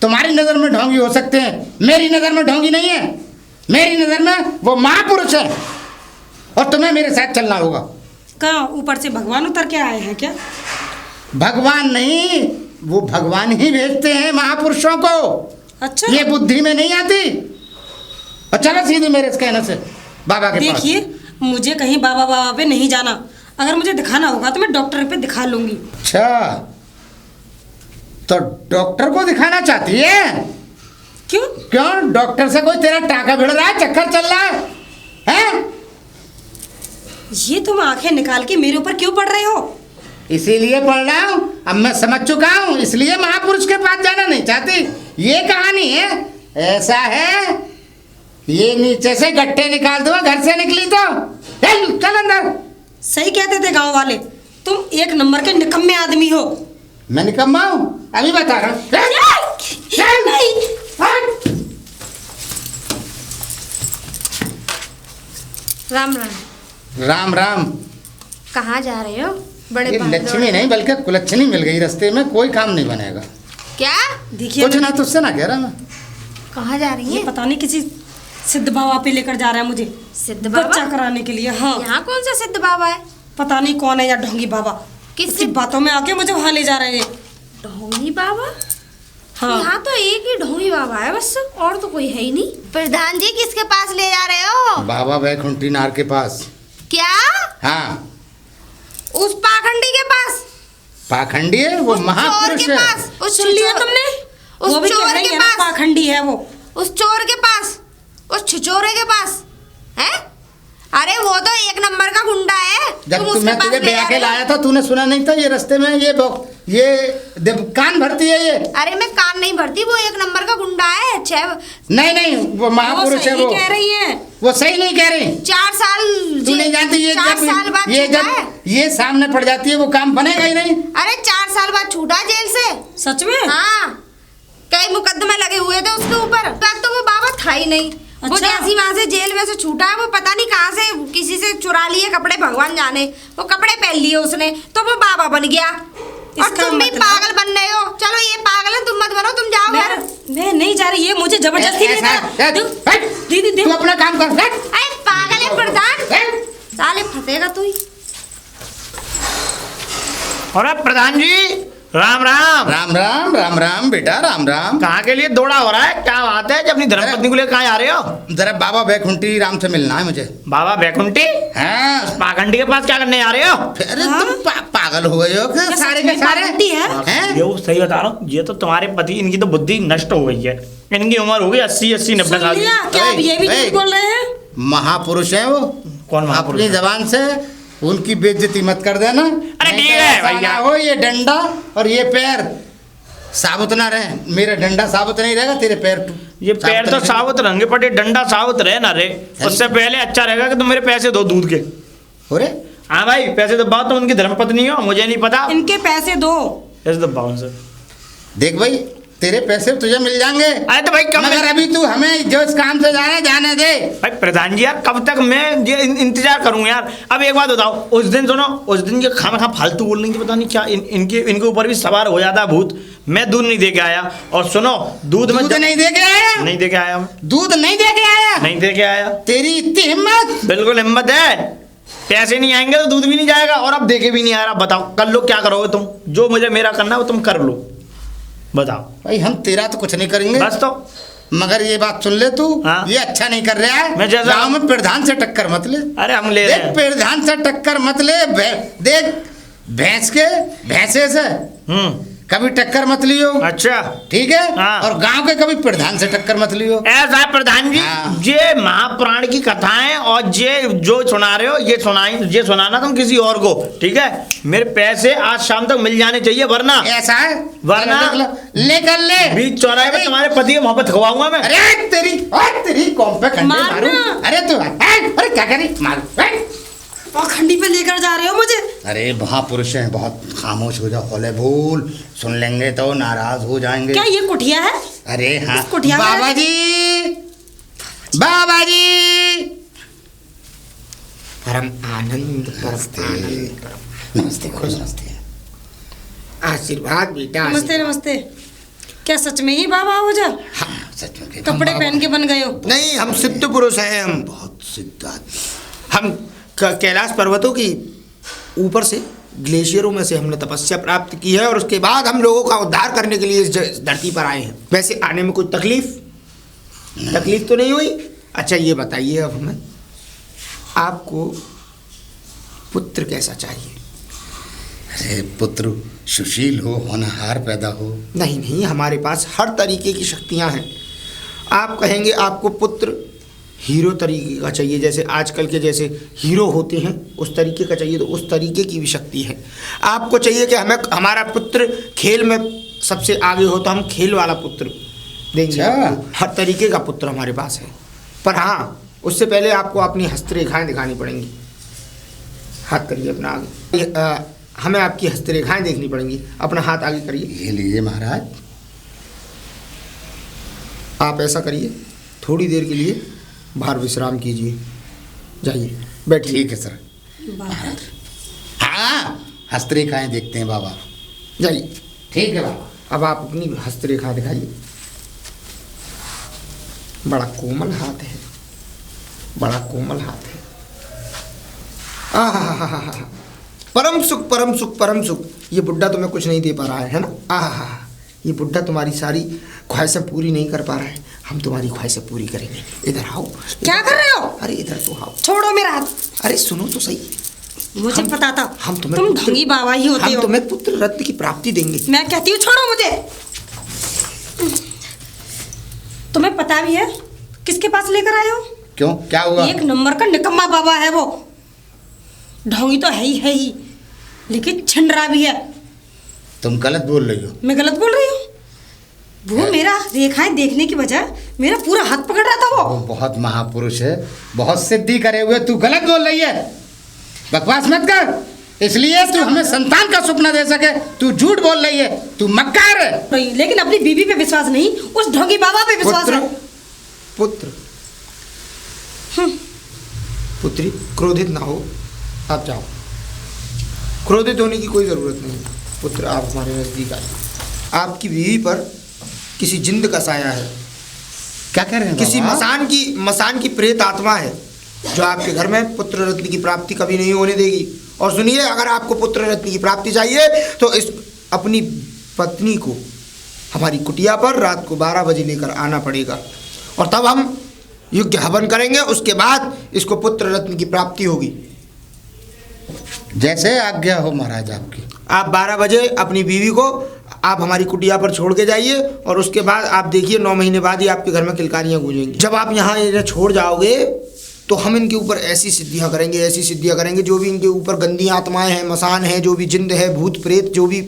तुम्हारी नजर में ढोंगी हो सकते हैं, मेरी नजर में ढोंगी नहीं है। मेरी नजर में वो महापुरुष है और तुम्हें मेरे साथ चलना होगा। कहाँ ऊपर से भगवान उतर के आए हैं क्या? भगवान नहीं, वो भगवान ही भेजते हैं महापुरुषों को। अच्छा, ये बुद्धि में नहीं आती। और चलो सीधी मेरे कहने से बाबा के पास। देखिए, मुझे कहीं बाबा पे नहीं जाना। अगर मुझे दिखाना होगा तो मैं डॉक्टर पे दिखा लूंगी। अच्छा, तो डॉक्टर को दिखाना चाहती है? क्यों डॉक्टर से कोई तेरा टाका भिड़ रहा है, चक्कर चल रहा है, हैं? ये तुम आंखें निकाल के मेरे ऊपर क्यों पड़ रहे हो? इसीलिए पढ़ रहा हूँ, अब मैं समझ चुका हूँ, इसलिए महापुरुष के पास जाना नहीं चाहती। ये कहानी है। ऐसा है, ये नीचे से गट्टे निकाल दूंगा, घर से निकली तो चल अंदर। सही कहते थे गांव वाले, तुम एक नंबर के निकम्मे आदमी हो। मैं निकम्मा हूँ? अभी बता रहा हूँ। राम राम। राम राम। कहाँ जा रहे हो? बड़े ये बहादुर। लक्ष्मी नहीं बल्कि कुलच्छनी मिल गई रास्ते में, कोई काम नहीं बनेगा। क्या? देखिए, कुछ ना तुझसे ना कह रहा मैं। कहाँ जा रही ये है? पता नहीं किसी सिद्ध बाबा पे लेकर जा रहा है मुझे, सिद्ध बाबा? बच्चा कराने के लिए। हाँ, यहाँ कौन सा सिद्ध बाबा है? पता नहीं कौन है या ढोंगी बाबा। किस किसी बातों में आके मुझे वहाँ ले जा रहे हैं। ढोंगी बाबा? हाँ, यहाँ तो एक ही ढोंगी बाबा है बस, और तो कोई है ही नहीं। प्रधान जी, किसके पास ले जा रहे हो? बाबा वैकुंठी नार के पास। क्या? हाँ, उस पाखंडी के पास? पाखंडी है वो, उस चोर महापुरुष के है। पास? उस सुन लिया चोर- तुमने? उस वो भी कह चोर रही के है ना, पास? पाखंडी है वो। उस चोर के पास, उस छिचोरे के पास है? अरे वो तो एक नंबर का गुंडा है। जब उसके मैं पास तुझे ले ब्याह जा के रहे हो? लाया था, तूने सुना नहीं था? ये रास्ते में ये कान भरती है ये। अरे मैं कान नहीं भरती, वो एक नंबर का गुंडा है। नहीं, वो महापुरुष है। सही वो कह रही है। वो सही नहीं कह रही। 4 साल तू नहीं जानती, ये 4 साल बाद ये छूटा जब है। ये सामने पड़ जाती है वो काम बनेगा ही नहीं। अरे 4 साल बाद छूटा जेल से। सच में? हाँ, कई मुकदमे लगे हुए थे उसके ऊपर। बात तो वो बाबा था ही नहीं। वो अच्छा। जैसी वहां से जेल में से छूटा है, वो पता नहीं कहाँ से किसी से चुरा लिए कपड़े, भगवान जाने। वो कपड़े पहन लिए उसने, तो वो बाबा बन गया। और इसका तुम भी मतलब- पागल बन रहे हो। चलो ये पागल है, तुम मत बनो, तुम जाओ घर। मैं नहीं जा रही, ये मुझे जबरदस्ती दीदी तू अपना काम कर। अरे पागल है प्रधान, साले फंसेगा तू ही। और प्रधान जी राम राम। राम राम राम राम बेटा, राम राम। कहाँ के लिए दौड़ा हो रहा है, क्या बात है? जब अपनी धर्मपत्नी को लेकर कहाँ आ रहे हो? जरा बाबा बैकुंठी राम से मिलना है मुझे। बाबा बैकुंठी? हाँ। पाखंडी के पास क्या करने आ रहे हो? अरे तुम पागल हो गए हो क्या? सारे के सारे हैं? ये वो सही बता रहा हूँ, ये तो तुम्हारे पति, इनकी तो बुद्धि नष्ट हो गई है। इनकी उम्र हो गई 80-90 साल की। क्या आप ये भी ओए, झूठ बोल रहे हैं? महापुरुष है वो। कौन महापुरुष अपनी है? जबान से उनकी बेइज्जती मत कर देना। अरे नहीं ठीक तो है ऐसा भैया। ना हो ये डंडा और ये पैर साबुत ना रहे। मेरा डंडा साबुत नहीं रहेगा, तेरे पैर ये पैर तो रहेंगे। साबुत रहेंगे, पटे डंडा साबुत रहे ना रे। उससे पहले अच्छा रहेगा कि तुम मेरे पैसे दो दूध के। हो रे हाँ भाई, पैसे दबाओ, तुम उनकी धर्मपत्नी हो, मुझे नहीं पता। इनके पैसे दो। पैसे दबाओ उनसे। देख भाई, तेरे पैसे तुझे मिल जाएंगे। अरे तो भाई कम मगर अभी तू हमें जो इस काम से जाने दे। भाई प्रधान जी यार, कब तक मैं ये इंतजार करूं यार? अब एक बात बताओ, उस दिन सुनो, उस दिन ये खाना फालतू बोल रही थी, पता नहीं क्या इनके ऊपर भी सवार हो जाता है भूत। मैं दूध नहीं दे के आया, और सुनो दूध में दूध नहीं दे के आया? नहीं दे के आया मैं। दूध नहीं दे के आया? नहीं दे के आया। तेरी इतनी हिम्मत? बिल्कुल हिम्मत है। पैसे नहीं आएंगे तो दूध भी नहीं जाएगा, और अब देके भी नहीं आ रहा। बताओ कर लो, क्या करोगे तुम? जो मुझे मेरा करना है वो तुम कर लो, बताओ। भाई हम तेरा तो कुछ नहीं करेंगे, बस तो मगर ये बात सुन ले तू। हाँ? ये अच्छा नहीं कर रहा है। मैं जैसा- गाँव में प्रधान से टक्कर मत ले। अरे हम ले रहे देख हैं। प्रधान से टक्कर मत ले। देख भैंसे से कभी टक्कर मत लियो, अच्छा ठीक है? हाँ। और गांव के कभी प्रधान से टक्कर मत लियो। ऐसा है प्रधान जी, हाँ। ये महापुराण की कथाएं और ये जो सुना रहे हो, ये सुनाना तुम किसी और को, ठीक है? मेरे पैसे आज शाम तक मिल जाने चाहिए, वरना ऐसा है? वरना- देख ले, लेकर ले। बीच चौराहे में तुम्हारे पति की मोहब्बत खवाऊंगा मैं। अरे तेरी कौन पे खंडे मारना। मारूं? अरे तू अरे क्या करी मारू? पाखंडी पे लेकर जा रहे हो मुझे? अरे महापुरुष हैं, बहुत खामोश हो जाओ, हौले बोल। सुन लेंगे तो नाराज हो जाएंगे। क्या ये कुटिया है? अरे हाँ इस कुटिया में- बाबा जी, बाबा जी। परम आनंद, परम आनंद, नमस्ते, खुश नमस्ते। आशीर्वाद बेटा। नमस्ते नमस्ते। क्या सच में ही बाबा हो जा? हाँ सच में कपड़े पहन के बन गए हो? नहीं, हम सिद्ध पुरुष हैं। हम बहुत सिद्ध आदमी। हम कैलाश पर्वतों की ऊपर से, ग्लेशियरों में से हमने तपस्या प्राप्त की है, और उसके बाद हम लोगों का उद्धार करने के लिए इस धरती पर आए हैं। वैसे आने में कोई तकलीफ तो नहीं हुई? अच्छा ये बताइए अब हमें, आपको पुत्र कैसा चाहिए? अरे पुत्र सुशील हो, होनहार पैदा हो। नहीं नहीं, हमारे पास हर तरीके की शक्तियां हैं। आप कहेंगे आपको पुत्र हीरो तरीके का चाहिए, जैसे आजकल के जैसे हीरो होते हैं उस तरीके का चाहिए, तो उस तरीके की भी शक्ति है। आपको चाहिए कि हमें हमारा पुत्र खेल में सबसे आगे हो, तो हम खेल वाला पुत्र देंगे। अच्छा। आपको हर तरीके का पुत्र हमारे पास है, पर हाँ उससे पहले आपको अपनी हस्तरेखाएं दिखानी पड़ेंगी। हाथ करिए अपना आगे, हमें आपकी हस्तरेखाएं देखनी पड़ेंगी। अपना हाथ आगे करिए। ये लीजिए महाराज। आप ऐसा करिए, थोड़ी देर के लिए बाहर विश्राम कीजिए, जाइए बैठिए। ठीक है सर। हाँ हस्तरेखाएं देखते हैं बाबा। जाइए। ठीक है बाबा। अब आप अपनी हस्तरेखा दिखाइए। बड़ा कोमल हाथ है, बड़ा कोमल हाथ है। आहा, परम सुख, परम सुख, परम सुख। ये बुड्ढा तुम्हें कुछ नहीं दे पा रहा है ना? आहा, ये बुड्ढा तुम्हारी सारी ख्वाहिशें पूरी नहीं कर पा रहा है। हम तुम्हारी ख्वाहिशें पूरी करेंगे। इधर आओ। क्या कर रहे हो? अरे इधर तो आओ। छोड़ो मेरा हाथ। अरे सुनो तो सही, मुझे पता था हम तुम पुत्र- ढंगी बाबा ही होते हम हो। तुम्हें पुत्र रत्न की प्राप्ति देंगे। मैं कहती हूँ छोड़ो मुझे। तुम्हें पता भी है किसके पास लेकर आए हो? क्यों, क्या हुआ? एक नंबर का निकम्मा बाबा है वो। ढोंगी तो है ही, लेकिन छिंडरा भी है। तुम गलत बोल रही हो। मैं गलत बोल रही हूँ? वो मेरा रेखाएं देखने की बजाय मेरा पूरा हाथ पकड़ रहा था वो बहुत महापुरुष है, बहुत सिद्धि करे हुए। तू गलत बोल रही है, बकवास मत कर। इसलिए तू हमें संतान का सपना दे सके, तू झूठ बोल रही है, तू मक्कार है। नहीं, लेकिन अपनी बीवी पे विश्वास नहीं, उस ढोंगी बाबा पे विश्वास पुत्र, है। पुत्र, पुत्री क्रोधित ना हो, आप जाओ। क्रोधित होने की कोई जरूरत नहीं। पुत्र आप हमारे नज़दीक आए। आपकी बीवी पर किसी जिंद का साया है, क्या कह रहे हैं किसी बाबा? मसान की प्रेत आत्मा है जो आपके घर में पुत्र रत्न की प्राप्ति कभी नहीं होने देगी। और सुनिए, अगर आपको पुत्र रत्न की प्राप्ति चाहिए तो इस अपनी पत्नी को हमारी कुटिया पर रात को 12 बजे लेकर आना पड़ेगा, और तब हम यज्ञ हवन करेंगे। उसके बाद इसको पुत्र रत्न की प्राप्ति होगी। जैसे आज्ञा हो महाराज आपकी। आप 12 बजे अपनी बीवी को आप हमारी कुटिया पर छोड़ के जाइए, और उसके बाद आप देखिए 9 महीने बाद ही आपके घर में किलकारियाँ गूंजेंगी। जब आप यहाँ इन्हें छोड़ जाओगे तो हम इनके ऊपर ऐसी सिद्धियाँ करेंगे, जो भी इनके ऊपर गंदी आत्माएं हैं, मसान है, जो भी जिंद है, भूत प्रेत, जो भी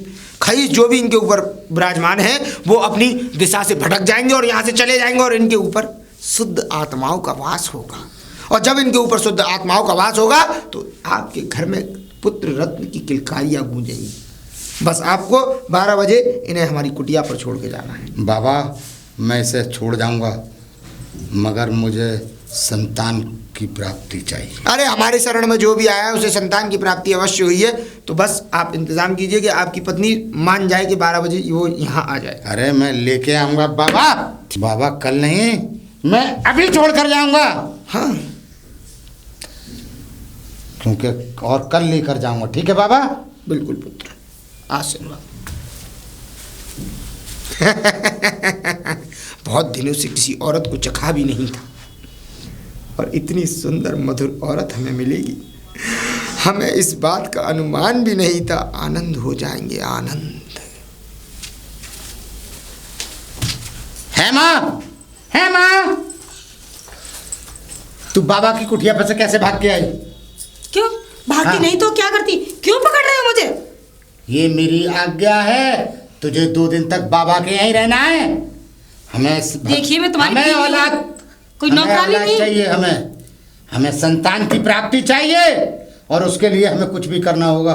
खईस जो भी इनके ऊपर विराजमान है, वो अपनी दिशा से भटक जाएंगे और यहाँ से चले जाएंगे, और इनके ऊपर शुद्ध आत्माओं का वास होगा। और जब इनके ऊपर शुद्ध आत्माओं का वास होगा तो आपके घर में पुत्र रत्न की किलकारियाँ गूंजेंगी। बस आपको 12 बजे इन्हें हमारी कुटिया पर छोड़ के जाना है। बाबा मैं इसे छोड़ जाऊंगा, मगर मुझे संतान की प्राप्ति चाहिए। अरे हमारे शरण में जो भी आया है उसे संतान की प्राप्ति अवश्य हुई है। तो बस आप इंतजाम कीजिए कि आपकी पत्नी मान जाए कि 12 बजे वो यहाँ आ जाए। अरे मैं लेके आऊंगा बाबा। बाबा कल नहीं, मैं अभी छोड़ कर जाऊंगा। हाँ, क्योंकि और कल लेकर जाऊंगा। ठीक है बाबा? बिल्कुल पुत्र, आशीर्वाद। बहुत दिनों से किसी औरत को चखा भी नहीं था, और इतनी सुंदर मधुर औरत हमें मिलेगी, हमें इस बात का अनुमान भी नहीं था। आनंद हो जाएंगे, आनंद। है माँ, है माँ, तू बाबा की कुटिया पर से कैसे भाग के आई? क्यों भागती हाँ। नहीं तो क्या करती? क्यों पकड़ रहे हो मुझे? ये मेरी आज्ञा है, तुझे 2 दिन तक बाबा के यहीं रहना है। देखिए मैं तुम्हारी हमें बीवी हूँ। औलाद, कोई हमें नौकरानी औलाद नहीं। चाहिए। हमें संतान की प्राप्ति चाहिए, और उसके लिए हमें कुछ भी करना होगा।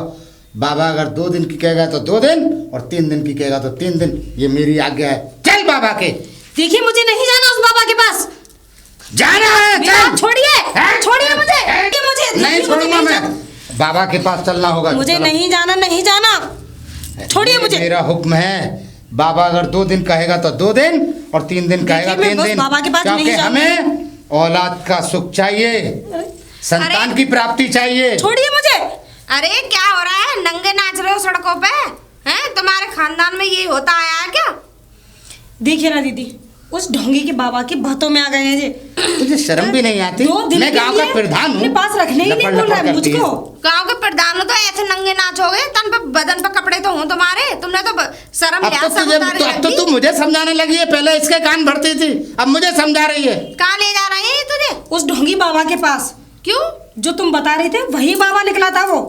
बाबा अगर 2 दिन की कहेगा तो 2 दिन, और 3 दिन की कहेगा तो 3 दिन। ये मेरी आज्ञा है। चल बाबा के। देखिए मुझे नहीं जाना उस बाबा के पास। जाना है, मेरा चल। हाथ छोड़िए, छोड़िए मुझे, नहीं छोड़ूंगा मैं। बाबा के पास चलना होगा। मुझे चलो। नहीं जाना, नहीं जाना, छोड़िए ये मुझे। मेरा हुक्म है। बाबा अगर 2 दिन कहेगा तो 2 दिन, और 3 दिन कहेगा देखिए, मैं 3 बस दिन। बाबा के पास क्योंकि नहीं जाऊंगी। हमें औलाद का सुख चाहिए, संतान अरे। की प्राप्ति चाहिए। छोड़िए मुझे। अरे क्या हो रहा है? नंगे नाच रहे हो सड़कों पे? हैं? तुम्हारे खानदान में ये होता आया है क्या? देखिए ना दीदी, उस ढोंगी के बाबा के बातों में आ गए हैं जी। तुझे शर्म भी नहीं आती? 2 दिन मैं के गांव का लिए प्रधान हूँ। अपने पास रखने ही नहीं लपड़ बोल लपड़ रहा है करती मुझको। गांव के प्रधान हो तो ऐसे नंगे नाचोगे? तन पे बदन पे कपड़े तो हों तुम्हारे। तुमने तो शर्म अब लिहाज तो सब तुझे उतार तो, अब तो रखी। तू मुझे समझाने लगी है। पहले इसके कान भरती थी, अब मुझे समझा रही है। कहाँ ले जा रहे हैं ये तुझे? उस ढोंगी बाबा के पास। क्यों? जो तुम बता रहे थे वही बाबा निकला था वो।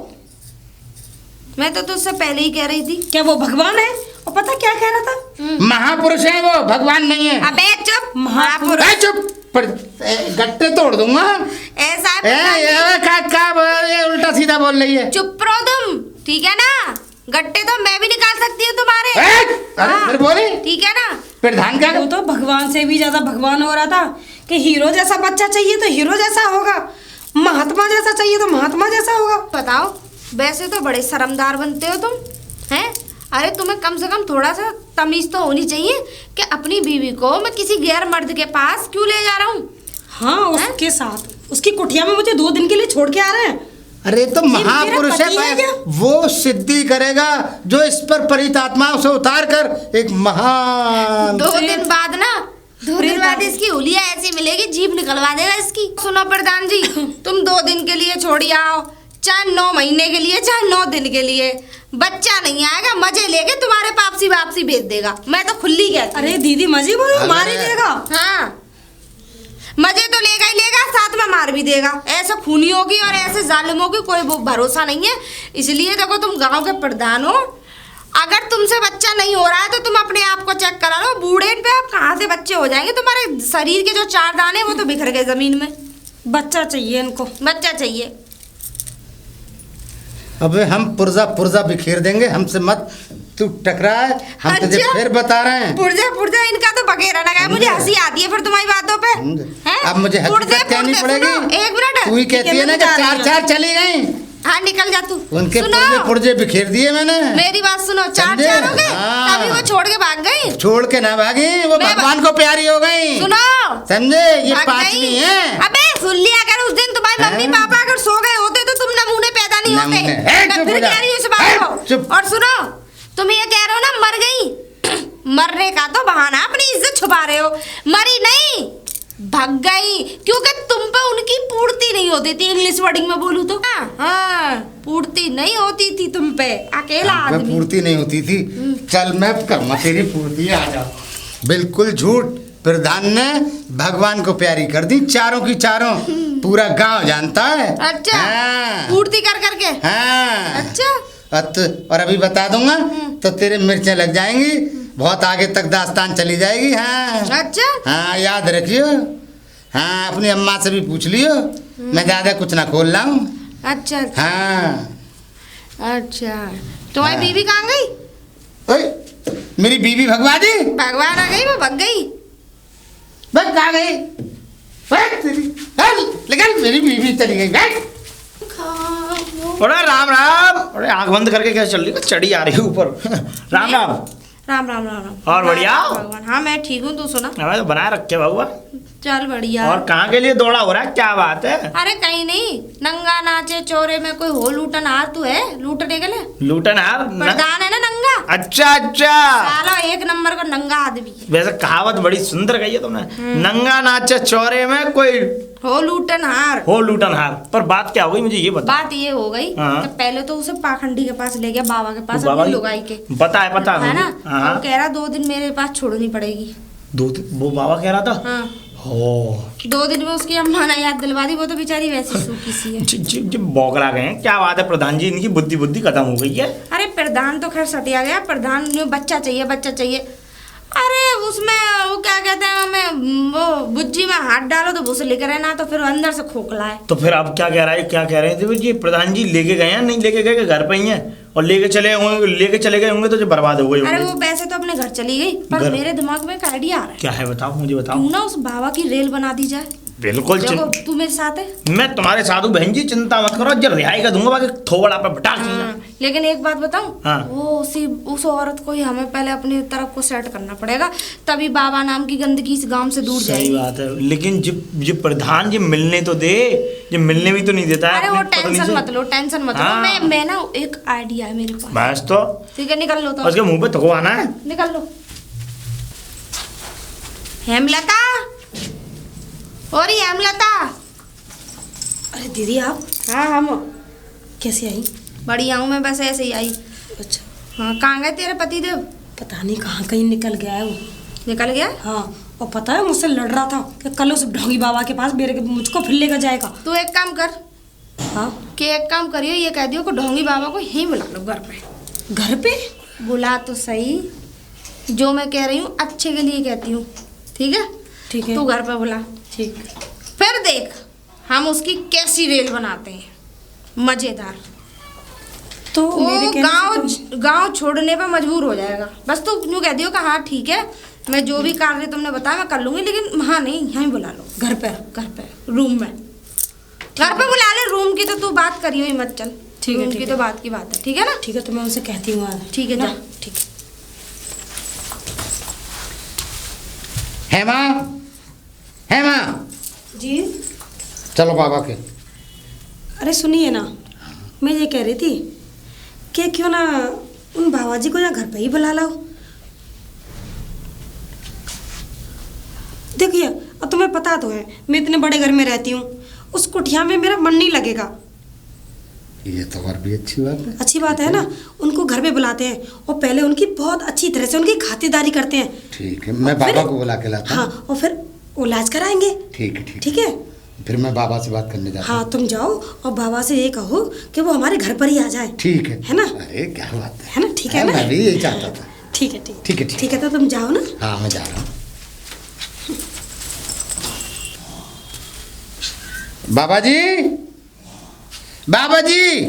मैं तो तुझसे पहले ही कह रही थी। क्या वो भगवान है? और पता क्या कह रहा था? महापुरुष है वो, भगवान नहीं है। अबे चुप। महापुरुष। ए, चुप। गट्टे तोड़ दूंगा। ऐसा ए, ये उल्टा सीधा बोल रही है। चुप रहो तुम, ठीक है ना? गट्टे तो मैं भी निकाल सकती हूँ तुम्हारे। अरे हाँ, फिर बोली ठीक है ना? प्रधान क्या? वो तो भगवान से भी ज्यादा भगवान हो रहा था कि हीरो जैसा बच्चा चाहिए तो हीरो जैसा होगा, महात्मा जैसा चाहिए तो महात्मा जैसा होगा। बताओ, वैसे तो बड़े शर्मदार बनते हो तुम, हैं? अरे तुम्हें कम से कम थोड़ा सा तमीज तो होनी चाहिए कि अपनी बीवी को मैं किसी गैर मर्द के पास क्यों ले जा रहा हूँ। हाँ, उसके साथ उसकी कुटिया में मुझे 2 दिन के लिए छोड़ के आ रहे हैं। अरे तो मेरा महापुरुष पति है है क्या? वो सिद्धि करेगा जो इस पर परित आत्माओं से उतार कर एक महान 2 दिन बाद ना, 2 दिन बाद इसकी हुलिया ऐसी मिलेगी, जीभ निकलवा देगा इसकी। सुनो प्रधान जी, तुम 2 दिन के लिए छोड़ी आओ, चाहे 9 महीने के लिए, चाहे 9 दिन के लिए, बच्चा नहीं आएगा, मजे लेके तुम्हारे वापसी वापसी भेज देगा। मैं तो खुली कहती हूँ। अरे दीदी मजे बोलो, मार ही देगा। हाँ, मजे तो लेगा ही लेगा, साथ में मार भी देगा। ऐसे खूनियों की और ऐसे जालिमों की कोई वो भरोसा नहीं है। इसलिए देखो, तुम गांव के प्रधान हो, अगर तुमसे बच्चा नहीं हो रहा है तो तुम अपने आप को चेक करा लो। बूढ़े पे आप कहाँ से बच्चे हो जाएंगे? तुम्हारे शरीर के जो 4 दाने वो तो बिखर गए जमीन में। बच्चा चाहिए इनको, बच्चा चाहिए। अबे हम पुर्जा बिखेर देंगे, हमसे मत तू टकरा है। हम तुझे अच्छा। फिर बता रहे हैं। पुर्जा इनका तो बगेरा लगा है। मुझे हंसी आती है फिर तुम्हारी बातों पे। हैं? अब मुझे हकीकत कहनी पुर्जे, पड़ेगी। सुनो, एक मिनट। तू ही कहती है ना कि 4 चली गई। हाँ निकल जा तू। उनके सुनो, पुर्जे बिखेर दिए मैंने। मेरी बात सुनो, चार समझे? चार हो गए, हाँ। तभी वो छोड़ के भाग गई। छोड़ के ना भागी, वो मैं भगवान को प्यारी हो गई। सुनो, समझे, ये भाग पांचवी गई। है। अबे सुन लिया कर, उस दिन तुम्हारे मम्मी हैं? पापा अगर सो गए होते तो तुम नमूने पैदा नहीं होते। नमूने। ए, मैं चुप फिर हो जा। कह रही हूँ इस ए, बात को। चुप। और सुनो, तुम ये कह रहे हो ना मर गई, मरने का तो बहाना, अपनी इज्जत छुपा रहे हो। मरी नहीं, भाग गई, क्योंकि तुम पे उनकी पूर्ति नहीं होती थी। इंग्लिश वर्डिंग में बोलूं तो हाँ, पूर्ति नहीं होती थी तुम पे, अकेला मैं आदमी। पूर्ति नहीं होती थी। चल मैं करूँगा तेरी पूर्ति, आ जा। बिल्कुल झूठ, प्रधान ने भगवान को प्यारी कर दी, चारों की चारों, पूरा गांव जानता है। अच्छा, हाँ। पूर्ति कर करके। हाँ। अच्छा, और अभी बता दूंगा तो तेरे मिर्चें लग जाएंगी, बहुत आगे तक दास्तान चली जाएगी। हाँ अच्छा, हाँ, याद रखियो। हाँ, अपनी अम्मा से भी पूछ लियो, मैं ज्यादा कुछ ना खोल रहा हूँ। अच्छा, हाँ अच्छा। तुम्हारी हाँ। बीवी कहाँ गई? ओए, मेरी बीवी भगवा दी, भगवान आ गई, वो भग गई। बस कहाँ गई? बस तेरी, लेकिन मेरी बीवी चली गई। बस। अरे राम राम, अरे आंख बंद करके क्या चल रही है, चढ़ी आ रही है ऊपर। राम राम। राम राम राम राम। और बढ़िया? भगवान, हाँ मैं ठीक हूँ, तू सुना। हमें तो बनाए रखे बाबुआ। चल बढ़िया। और कहाँ के लिए दौड़ा हो रहा है, क्या बात है? अरे कहीं नहीं, नंगा नाचे चोरे में कोई हो लूटन हार तू है, लूटने के लिए लूटन हार प्रधान है ना नंगा। अच्छा अच्छा, साला एक नंबर का नंगा आदमी वैसे कहावत बड़ी सुंदर कही है तुमने, नंगा नाचे चौरे में कोई हो लूटन हार। हो लूटन हार। पर बात क्या हो गई मुझे ये बता। बात ये हो गई हाँ। कि पहले तो उसे पाखंडी के पास ले गया, बाबा के पास, बाबा अपनी की- लुगाई के, पता है है ना। हाँ। वो कह रहा 2 दिन मेरे पास छोड़नी पड़ेगी। वो बाबा कह रहा था। हाँ, हो 2 दिन में उसकी अम्मा ने याद दिलवा दी, वो तो बेचारी वैसी सूखी सी है। जी बौखला गए हैं, क्या बात है प्रधान जी, इनकी बुद्धि बुद्धि खत्म हो गई है। अरे प्रधान तो खैर सटिया गया, प्रधान ने बच्चा चाहिए, बच्चा चाहिए। अरे उसमें वो क्या कहते हैं, हमें वो बुज्जी में हाथ डालो तो भूस लेकर है ना, तो फिर अंदर से खोखला है। तो फिर अब क्या कह रहा है, क्या कह रहे थे जी प्रधान जी, लेके गए हैं नहीं लेके गए कि घर पे ही हैं? और लेके चले गए होंगे तो जो बर्बाद हो गए अरे होंगे। वो वैसे तो अपने घर चली गई, पर घर- मेरे दिमाग में एक आइडिया आ रहा है। क्या है बताओ, मुझे बताओ। क्यों ना उस बाबा की रेल बना दी जाए। बिल्कुल देखो तू मेरे साथ है। मैं तुम्हारे साथ हूँ बहन जी, चिंता मत करो, जब रिहाई का दूंगा बाकी थोबड़ा पे बटा दूंगा। हाँ, लेकिन एक बात बताऊं, हाँ। वो उस औरत को ही हमें पहले अपनी तरफ को सेट करना पड़ेगा, तभी बाबा नाम की गंदगी इस गांव से दूर सही जाएगी। बात है, लेकिन जब प्रधान जी मिलने तो दे, जब मिलने भी तो नहीं देता है अरे वो अपनी पत्नी टेंशन से। मत लो, टेंशन मत लो। हाँ। मैं ना एक आइडिया है मेरे पास। बस तो ठीक है, निकल लो तो। उसके मुंह पे थको आना है। निकल लो। हेमलता, और ये हेमलता। अरे दीदी आप हाँ हम कैसे आई? बढ़िया हूँ मैं, बस ऐसे ही आई। अच्छा, हाँ, कहाँ गए तेरे पतिदेव? पता नहीं कहाँ कहीं निकल गया है वो। निकल गया? हाँ, और पता है मुझसे लड़ रहा था कि कल उस ढोंगी बाबा के पास मुझको फिर लेकर जाएगा। तू एक काम कर, हाँ, कि एक काम करियो, ये कह दियो कि ढोंगी बाबा को यहीं बुला लो घर पे। घर पे? बुला तो सही, जो मैं कह रही हूँ अच्छे के लिए कहती हूँ, ठीक है? ठीक है। तू घर पे बुला, ठीक। फिर देख हम उसकी कैसी रेल बनाते हैं, मजेदार। तो वो मेरे कहने से गांव छोड़ने पे मजबूर हो जाएगा। बस तू यूँ कह दियो कि हाँ ठीक है, मैं जो भी कार्य तुमने बताया मैं कर लूंगी, लेकिन हाँ नहीं, यहीं बुला लो। घर पे? घर पे, रूम में, घर पे बुला ले। रूम की तो तू बात करियो ही मत, चल। ठीक है, रूम ठीक की है। तो बात की बात है, ठीक है ना? ठीक है, तो मैं उनसे कहती हूँ आज। ठीक है, ना? जा। ठीक है। हेमा, हेमा, जी? चलो बाबा के। अरे सुनिए ना, मैं ये कह रही थी कि क्यों ना उन बाबा जी को या घर पे ही बुला लाओ। देखिए, अब तुम्हें पता तो है मैं इतने बड़े घर में रहती हूँ, उस कुटिया में मेरा मन नहीं लगेगा। ये तो और भी अच्छी बात है। अच्छी बात है ना, उनको घर पे बुलाते हैं और पहले उनकी बहुत अच्छी तरह से उनकी खातिरदारी करते हैं। ठीक है, मैं बाबा को बुला के लाता हूँ। हाँ, और फिर इलाज कराएंगे। ठीक है, ठीक ठीक है? फिर मैं बाबा से बात करने जाता हूँ। हाँ, तुम जाओ और बाबा से ये कहो कि वो हमारे घर पर ही आ जाए। ठीक है। है ना? अरे क्या बात है ना? ठीक है ना? मैं भी यही चाहता था। ठीक है, ठीक ठीक है, ठीक ठीक है, तो तुम जाओ ना। हाँ, मैं जा रहा हूँ। बाबा जी, बाबा जी,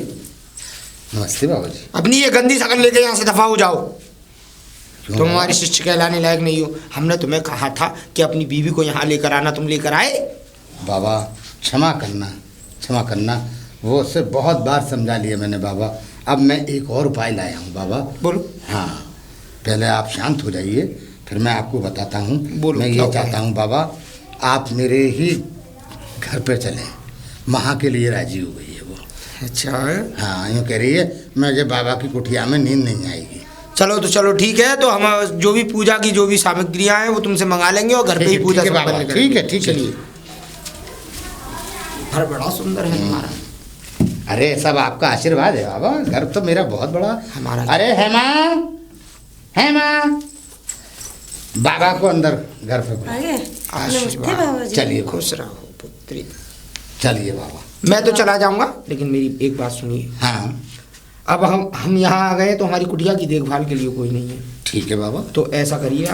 नमस्ते बाबा जी। अपनी ये गंदी शकल लेके यहाँ से दफा हो जाओ। क्यों तुम बाबा? हमारे शिष्य कहलाने लायक नहीं हो। हमने तुम्हें कहा था कि अपनी बीवी को यहाँ लेकर आना, तुम लेकर आए। बाबा क्षमा करना, क्षमा करना। वो उससे बहुत बार समझा लिया मैंने बाबा। अब मैं एक और उपाय लाया हूँ बाबा। बोलो। हाँ, पहले आप शांत हो जाइए, फिर मैं आपको बताता हूँ। बोलो, मैं क्या ये उपाय? चाहता हूँ बाबा, आप मेरे ही घर पे चलें। माँ के लिए राजी हो गई है वो। अच्छा, हाँ, यूँ कह रही है मुझे बाबा की कुटिया में नींद नहीं आएगी। चलो तो चलो ठीक है, तो हम जो भी पूजा की जो भी सामग्रियां हैं वो तुमसे मंगा लेंगे और घर पे ही पूजा ठीक है बाबा, संपन्न ठीक करेंगे। है, ठीक है। चलिए। घर बड़ा सुंदर है तुम्हारा। अरे सब आपका आशीर्वाद है बाबा, घर तो मेरा बहुत बड़ा। हमारा। अरे हेमा, हेमा, बाबा को अंदर घर पे बुलाओ। आगे नमस्ते बाबा जी। चलिए खुश रहो पुत्री। चलिए बाबा। मैं तो चला जाऊंगा, लेकिन मेरी एक बात सुनिए। हाँ अब हम यहाँ आ गए तो हमारी कुटिया की देखभाल के लिए कोई नहीं है। ठीक है बाबा। तो ऐसा करिए,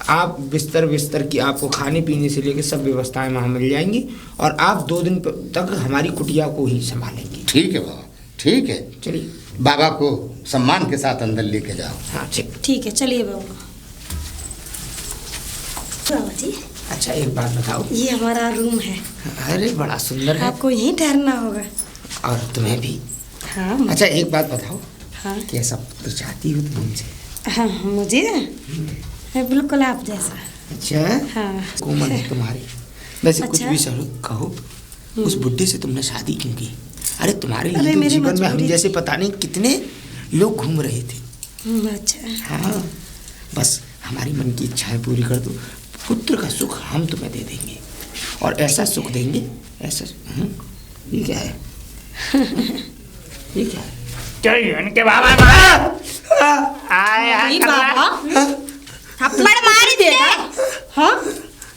आप बिस्तर की आपको खाने पीने से लेकर सब व्यवस्थाएं वहाँ मिल जाएंगी और आप 2 दिन तक हमारी कुटिया को ही संभालेंगे। ठीक है बाबा, ठीक है। चलिए। बाबा को सम्मान के साथ अंदर लेके जाओ। हाँ ठीक। ठीक है, चलिए बाबा। बाबा जी, अच्छा एक बात बताओ। ये हमारा रूम है, अरे बड़ा सुंदर है। आपको यहीं ठहरना होगा। और तुम्हें भी। हाँ अच्छा एक बात बताओ, हाँ कैसा पुत्र चाहती हो तुम हमसे? हाँ, मुझे बिल्कुल आप जैसा। अच्छा। हाँ। कोमल है तुम्हारी। वैसे कुछ अच्छा। भी सर कहो, उस बुड्ढे से तुमने शादी क्यों की? अरे तुम्हारे अरे लिए तो मेरी जीवन में हम मजबूरी जैसे पता नहीं कितने लोग घूम रहे थे। अच्छा। हाँ, बस हमारी मन की इच्छाएं पूरी कर दो, पुत्र का सुख हम तुम्हें दे देंगे और ऐसा सुख देंगे, ऐसा। ये क्या है? ये क्या है? चलिए उनके बाबा आए नहीं बाबा, थप्पड़ मार ही देगा। हाँ,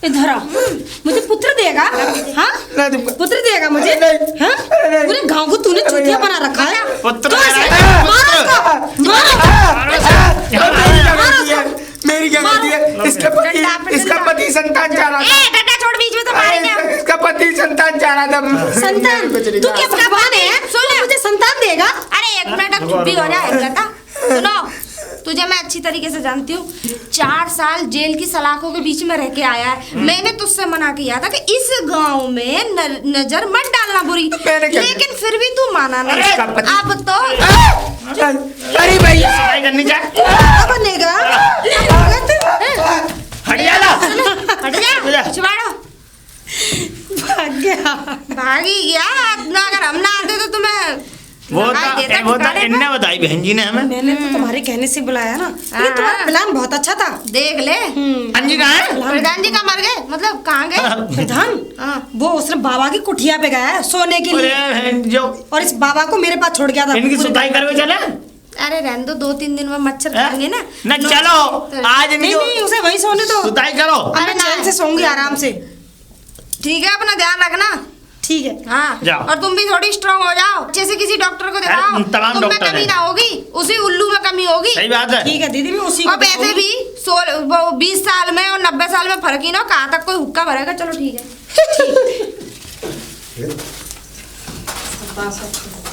इधर आ, मुझे पुत्र देगा। हाँ, नहीं दूंगा। पुत्र देगा मुझे। हाँ, पूरे गांव को तूने चूतिया बना रखा है। पुत्र तो ऐसे देगा। मारो उसको, मारो। मेरी क्या गलती है? इसका पति संतान चाह रहा था। डंडा छोड़, बीच में तो मारेंगे। इसका पति संतान चाह रहा था। संतान, तू क्या भगवान है? सुन, मुझे संतान देगा। अरे एक मिनट, अब चुप भी हो जा लता। सुनो, तुझे मैं अच्छी तरीके से जानती हूँ। 4 साल जेल की सलाखों के बीच में रह के आया है। मैंने तुझसे मना किया था कि इस गांव में नजर मत डालना बुरी, लेकिन फिर भी तू माना नहीं। अब तो अरे भैया सफाई करनी चाहिए। क्या बनेगा? हट जा ला। हट जा, पिछवाड़ो। भाग गया। भागी गया। अपना अगर हम ना आते तो तुम्हें वो भगाई देता वो ठिकाने पे। इनने बताई बहन जी ने हमें। मैंने तो तुम्हारे कहने से बुलाया ना। ये हाँ। तुम्हारा प्लान बहुत अच्छा था। देख ले, अंजी कहाँ है? प्रधान जी का मर गए, मतलब कहाँ गए? प्रधान, हाँ। वो उसने बाबा की कुटिया पे गया है सोने के अरे लिए, बहन जो और इस बाबा को मेरे पास छोड़ गया था। इनकी सुताई करवे चले। अरे रहने दो, 2-3 दिन में मच्छर खाएंगे ना। न चलो आज नहीं नहीं, उसे वही सोने दो। सुताई करो। अब मैं चैन से सोऊंगी आराम से। ठीक है, अपना ध्यान रखना। ठीक है। हाँ, जाओ। और तुम भी थोड़ी स्ट्रांग हो जाओ। जैसे किसी डॉक्टर को दिखाओ, अरे, तमाम तुम में डॉक्टर कमी हैं। ना होगी, उसी उल्लू में कमी होगी। सही बात है। ठीक है दीदी, मैं उसी को और वैसे दिखाऊंगी। भी वो 20 साल में और 90 साल में फर्क ही ना, कहाँ तक कोई हुक्का भरेगा। चलो ठीक है।